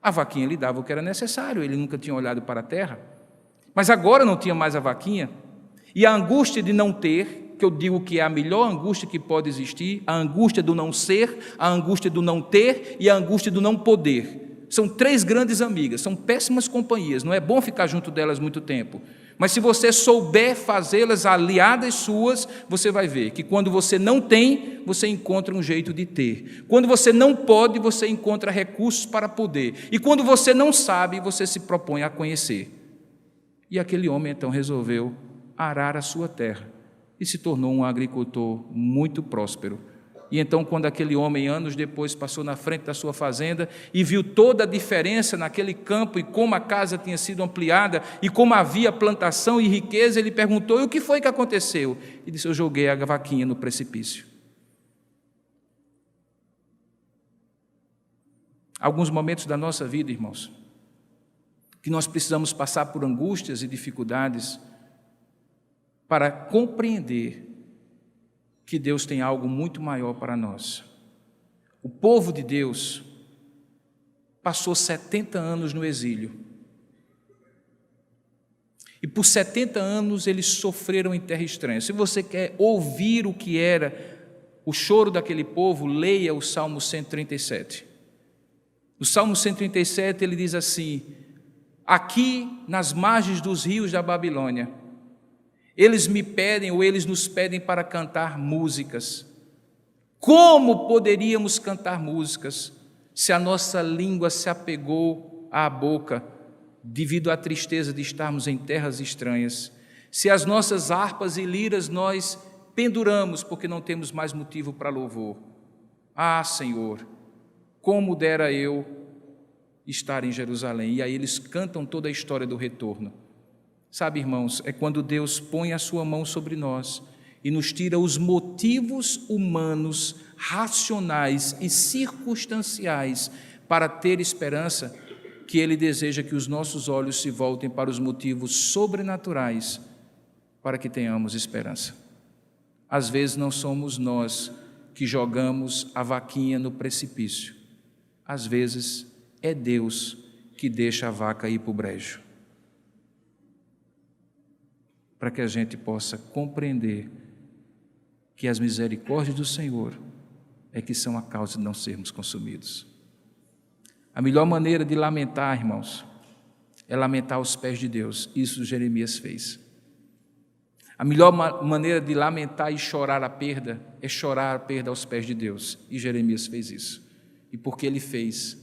a vaquinha lhe dava o que era necessário, ele nunca tinha olhado para a terra. Mas agora não tinha mais a vaquinha, e a angústia de não ter, que eu digo que é a melhor angústia que pode existir, a angústia do não ser, a angústia do não ter e a angústia do não poder. São três grandes amigas, são péssimas companhias, não é bom ficar junto delas muito tempo. Mas se você souber fazê-las aliadas suas, você vai ver que quando você não tem, você encontra um jeito de ter. Quando você não pode, você encontra recursos para poder. E quando você não sabe, você se propõe a conhecer. E aquele homem então resolveu arar a sua terra e se tornou um agricultor muito próspero. E então, quando aquele homem, anos depois, passou na frente da sua fazenda e viu toda a diferença naquele campo e como a casa tinha sido ampliada e como havia plantação e riqueza, ele perguntou: e o que foi que aconteceu? E disse: eu joguei a vaquinha no precipício. Alguns momentos da nossa vida, irmãos, que nós precisamos passar por angústias e dificuldades para compreender que Deus tem algo muito maior para nós. O povo de Deus passou 70 anos no exílio. E por 70 anos eles sofreram em terra estranha. Se você quer ouvir o que era o choro daquele povo, leia o Salmo 137. No Salmo 137 ele diz assim: aqui nas margens dos rios da Babilônia, eles me pedem, ou eles nos pedem para cantar músicas. Como poderíamos cantar músicas se a nossa língua se apegou à boca devido à tristeza de estarmos em terras estranhas? Se as nossas harpas e liras nós penduramos porque não temos mais motivo para louvor? Ah, Senhor, como dera eu estar em Jerusalém. E aí eles cantam toda a história do retorno. Sabe, irmãos, é quando Deus põe a sua mão sobre nós e nos tira os motivos humanos, racionais e circunstanciais para ter esperança, que Ele deseja que os nossos olhos se voltem para os motivos sobrenaturais para que tenhamos esperança. Às vezes não somos nós que jogamos a vaquinha no precipício. Às vezes é Deus que deixa a vaca ir para o brejo, para que a gente possa compreender que as misericórdias do Senhor é que são a causa de não sermos consumidos. A melhor maneira de lamentar, irmãos, é lamentar aos pés de Deus. Isso Jeremias fez. A melhor maneira de lamentar e chorar a perda é chorar a perda aos pés de Deus. E Jeremias fez isso. E porque ele fez,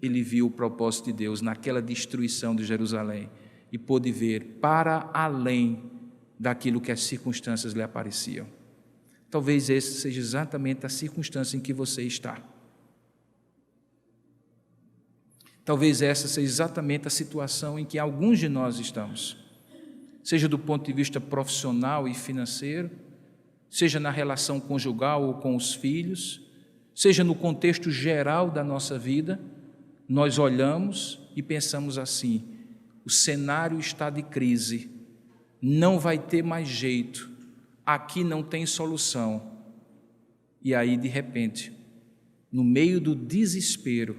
ele viu o propósito de Deus naquela destruição de Jerusalém e pôde ver para além daquilo que as circunstâncias lhe apareciam. Talvez essa seja exatamente a circunstância em que você está. Talvez essa seja exatamente a situação em que alguns de nós estamos, seja do ponto de vista profissional e financeiro, seja na relação conjugal ou com os filhos, seja no contexto geral da nossa vida. Nós olhamos e pensamos assim: o cenário está de crise, não vai ter mais jeito, aqui não tem solução. E aí, de repente, no meio do desespero,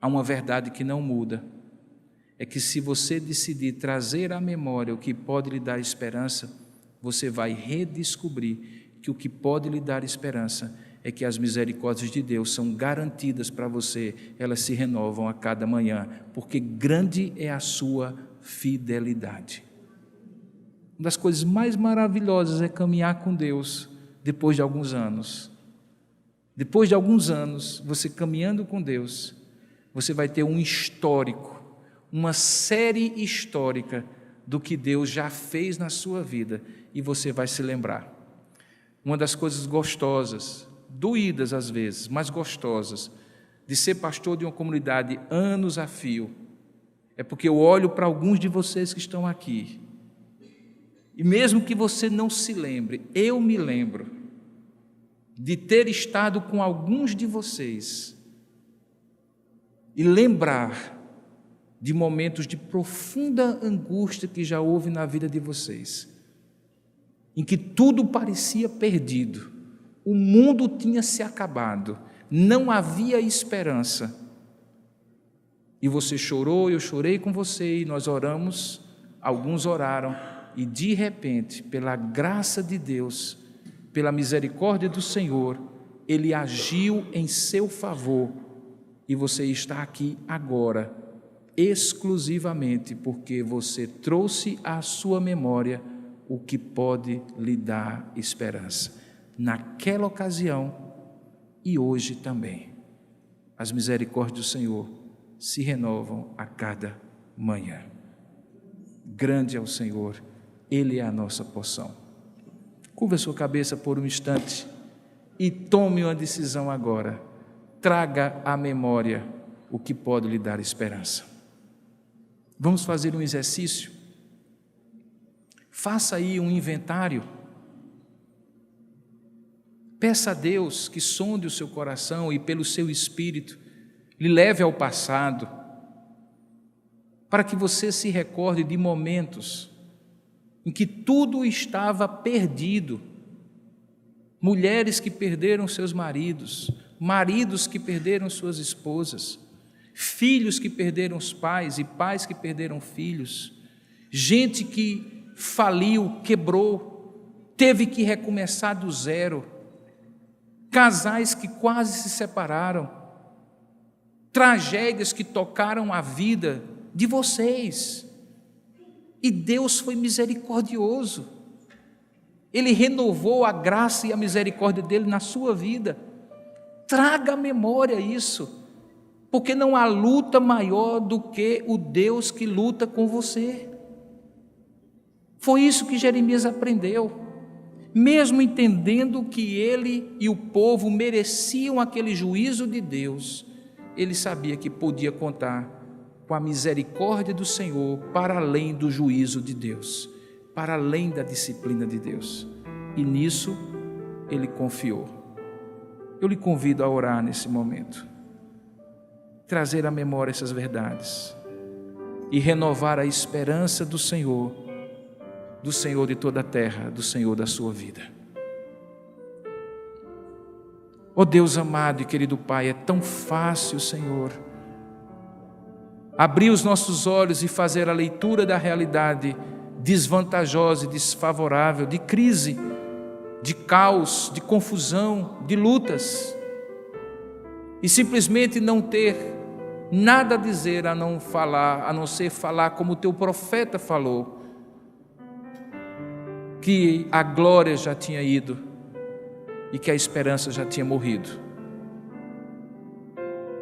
há uma verdade que não muda, é que se você decidir trazer à memória o que pode lhe dar esperança, você vai redescobrir que o que pode lhe dar esperança é que as misericórdias de Deus são garantidas para você, elas se renovam a cada manhã, porque grande é a sua fidelidade. Uma das coisas mais maravilhosas é caminhar com Deus depois de alguns anos. Depois de alguns anos, você caminhando com Deus, você vai ter um histórico, uma série histórica do que Deus já fez na sua vida, e você vai se lembrar. Uma das coisas gostosas, doídas às vezes, mas gostosas, de ser pastor de uma comunidade anos a fio, é porque eu olho para alguns de vocês que estão aqui, e mesmo que você não se lembre, eu me lembro de ter estado com alguns de vocês e lembrar de momentos de profunda angústia que já houve na vida de vocês, em que tudo parecia perdido, o mundo tinha se acabado, não havia esperança, e você chorou, eu chorei com você, e nós oramos, alguns oraram, e de repente, pela graça de Deus, pela misericórdia do Senhor, Ele agiu em seu favor, e você está aqui agora, exclusivamente porque você trouxe à sua memória o que pode lhe dar esperança. Naquela ocasião e hoje também, as misericórdias do Senhor se renovam a cada manhã. Grande é o Senhor, Ele é a nossa porção. Curva a sua cabeça por um instante e tome uma decisão agora. Traga à memória o que pode lhe dar esperança. Vamos fazer um exercício? Faça aí um inventário. Peça a Deus que sonde o seu coração e pelo seu espírito lhe leve ao passado, para que você se recorde de momentos em que tudo estava perdido. Mulheres que perderam seus maridos, maridos que perderam suas esposas, filhos que perderam os pais e pais que perderam filhos, gente que faliu, quebrou, teve que recomeçar do zero, casais que quase se separaram, tragédias que tocaram a vida de vocês. E Deus foi misericordioso. Ele renovou a graça e a misericórdia dele na sua vida. Traga à memória isso, porque não há luta maior do que o Deus que luta com você. Foi isso que Jeremias aprendeu. Mesmo entendendo que ele e o povo mereciam aquele juízo de Deus, ele sabia que podia contar com a misericórdia do Senhor para além do juízo de Deus, para além da disciplina de Deus. E nisso ele confiou. Eu lhe convido a orar nesse momento, trazer à memória essas verdades e renovar a esperança do Senhor de toda a terra, do Senhor da sua vida. Ó Deus amado e querido Pai, é tão fácil, Senhor, abrir os nossos olhos e fazer a leitura da realidade desvantajosa e desfavorável, de crise, de caos, de confusão, de lutas, e simplesmente não ter nada a dizer a não ser falar como o teu profeta falou, que a glória já tinha ido e que a esperança já tinha morrido.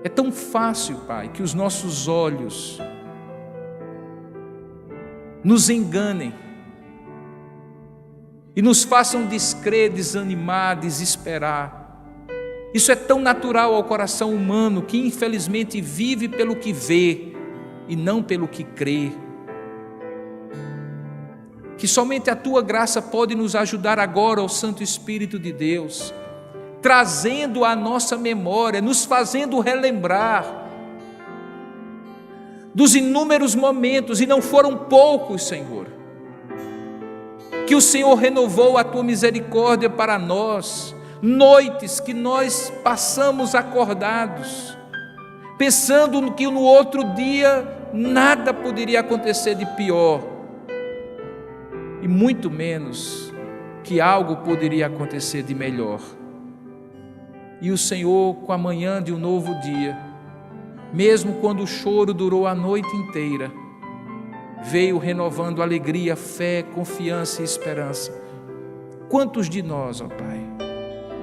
É tão fácil, Pai, que os nossos olhos nos enganem e nos façam descrer, desanimar, desesperar. Isso é tão natural ao coração humano que infelizmente vive pelo que vê e não pelo que crê. Que somente a Tua graça pode nos ajudar agora, ó Santo Espírito de Deus, trazendo à nossa memória, nos fazendo relembrar dos inúmeros momentos, e não foram poucos, Senhor, que o Senhor renovou a Tua misericórdia para nós, noites que nós passamos acordados, pensando que no outro dia nada poderia acontecer de pior, e muito menos que algo poderia acontecer de melhor. E o Senhor, com a manhã de um novo dia, mesmo quando o choro durou a noite inteira, veio renovando alegria, fé, confiança e esperança. Quantos de nós, ó Pai,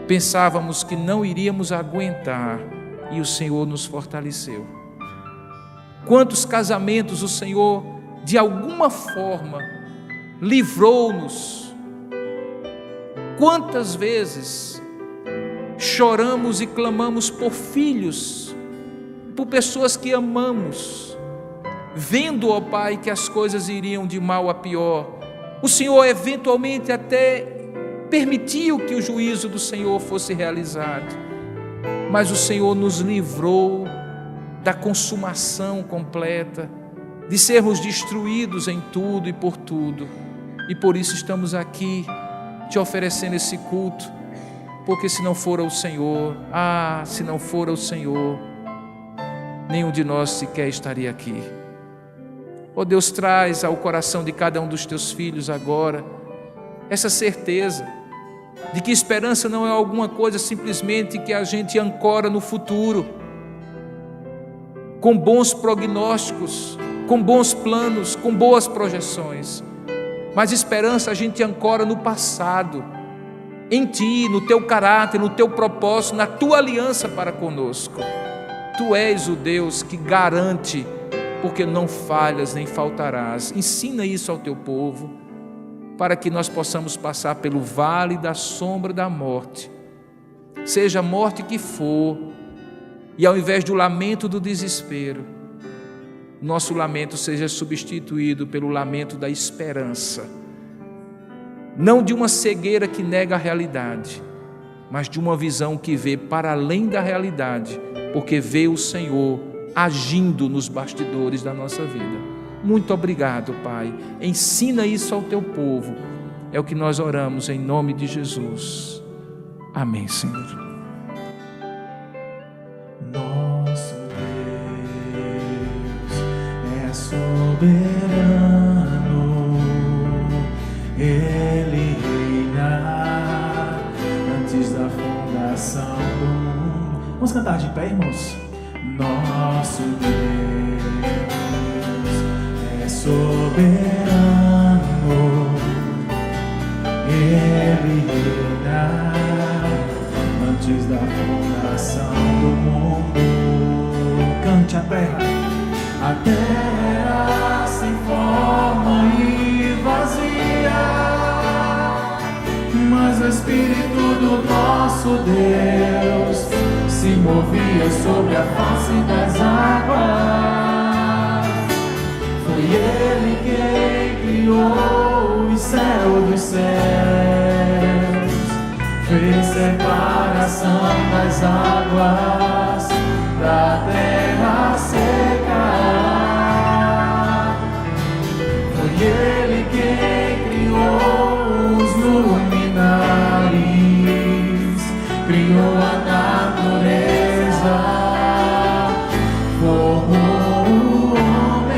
pensávamos que não iríamos aguentar e o Senhor nos fortaleceu? Quantos casamentos o Senhor, de alguma forma, livrou-nos? Quantas vezes choramos e clamamos por filhos, por pessoas que amamos, vendo, ó Pai, que as coisas iriam de mal a pior. O Senhor eventualmente até permitiu que o juízo do Senhor fosse realizado, mas o Senhor nos livrou da consumação completa, de sermos destruídos em tudo e por tudo. E por isso estamos aqui te oferecendo esse culto, porque se não for o Senhor, se não for o Senhor, nenhum de nós sequer estaria aqui. Ó Deus, traz ao coração de cada um dos teus filhos agora essa certeza de que esperança não é alguma coisa simplesmente que a gente ancora no futuro, com bons prognósticos, com bons planos, com boas projeções, mas esperança a gente ancora no passado, em Ti, no Teu caráter, no Teu propósito, na Tua aliança para conosco. Tu és o Deus que garante, porque não falhas nem faltarás. Ensina isso ao Teu povo, para que nós possamos passar pelo vale da sombra da morte, seja a morte que for, e ao invés do lamento do desespero, nosso lamento seja substituído pelo lamento da esperança, não de uma cegueira que nega a realidade, mas de uma visão que vê para além da realidade, porque vê o Senhor agindo nos bastidores da nossa vida. Muito obrigado, Pai. Ensina isso ao Teu povo. É o que nós oramos em nome de Jesus. Amém, Senhor. Nosso Deus é soberano, Ele reina antes da fundação do mundo. Vamos cantar de pé, irmãos? Nosso Deus é soberano, Ele reina antes da fundação do mundo. Cante a terra sem forma e vazia, mas o Espírito do nosso Deus se movia sobre a face das águas. Foi Ele quem criou o céu dos céus, fez separação das águas da terra seca. Foi Ele quem criou os luminares, criou a natureza, formou o homem.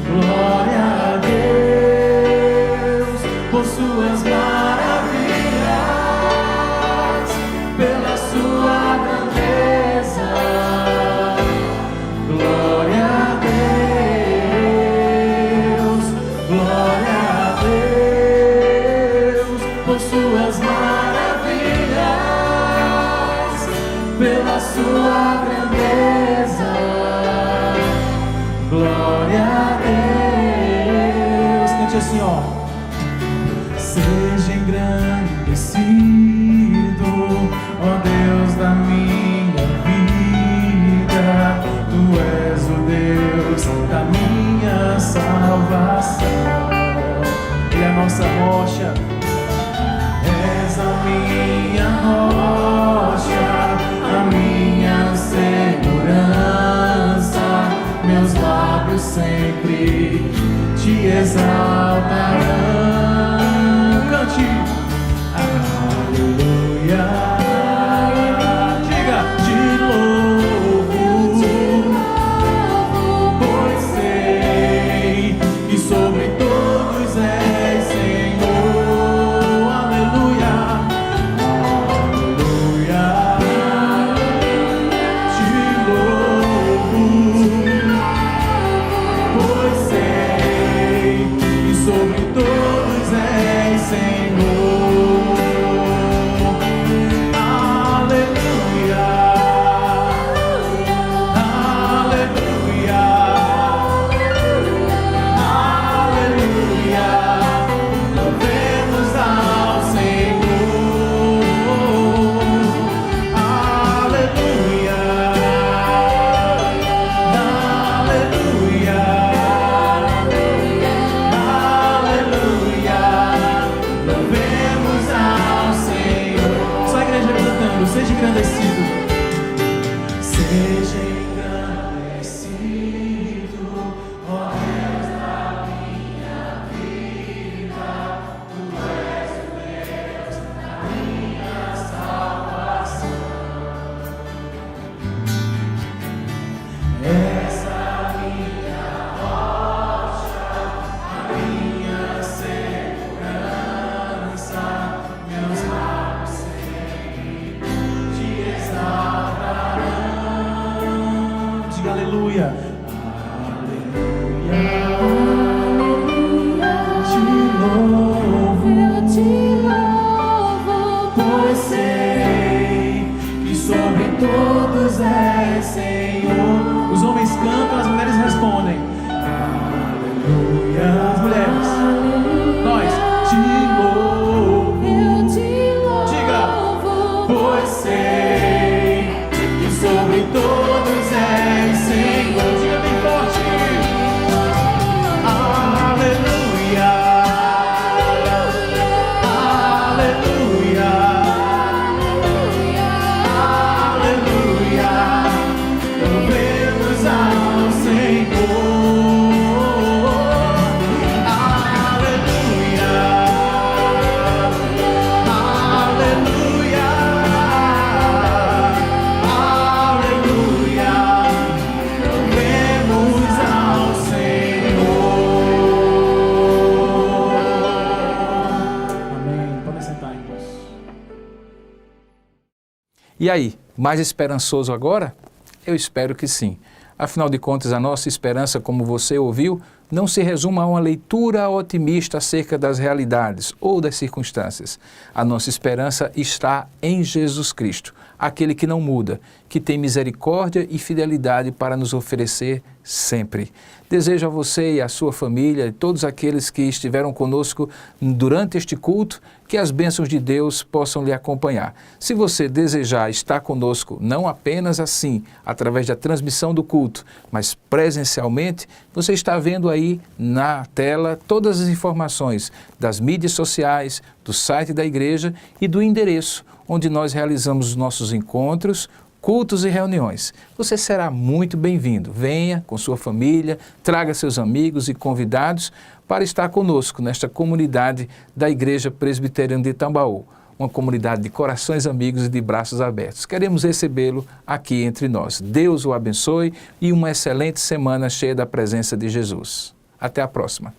Glória a Deus por suas maravilhas, pela sua grandeza. Glória a Deus, glória a Deus por suas maravilhas, pela sua grandeza. Glória a Deus. Cante assim, ó. Seja engrandecido, ó Deus da minha vida. Tu és o Deus da minha salvação. Ele é a nossa rocha. És a minha rocha, a minha segurança. engrandecido. Seja engrandecido, ó Deus da minha vida. Tu és o Deus da minha salvação. Essa minha rocha, a minha segurança, meus lábios sempre te exaltarão. Diga aleluia. Aleluia. Eu te louvo, pois sei que sobre todos és Senhor. Os homens cantam, as mulheres respondem. Aleluia. As mulheres. Nós te louvo. Diga, pois sei que sobre todos és Senhor. Diga bem forte. Aleluia. Aleluia. Aleluia. Louvemos ao Senhor. Aleluia. Aleluia. Aleluia. Louvemos ao Senhor. Amém. Podem sentar, irmãos. E aí, mais esperançoso agora? Eu espero que sim. Afinal de contas, a nossa esperança, como você ouviu, não se resume a uma leitura otimista acerca das realidades ou das circunstâncias. A nossa esperança está em Jesus Cristo, aquele que não muda, que tem misericórdia e fidelidade para nos oferecer sempre. Desejo a você e a sua família e todos aqueles que estiveram conosco durante este culto que as bênçãos de Deus possam lhe acompanhar. Se você desejar estar conosco, não apenas assim, através da transmissão do culto, mas presencialmente, você está vendo aí na tela todas as informações das mídias sociais, do site da igreja e do endereço onde nós realizamos os nossos encontros, cultos e reuniões. Você será muito bem-vindo. Venha com sua família, traga seus amigos e convidados para estar conosco nesta comunidade da Igreja Presbiteriana de Tambaú, uma comunidade de corações amigos e de braços abertos. Queremos recebê-lo aqui entre nós. Deus o abençoe e uma excelente semana cheia da presença de Jesus. Até a próxima.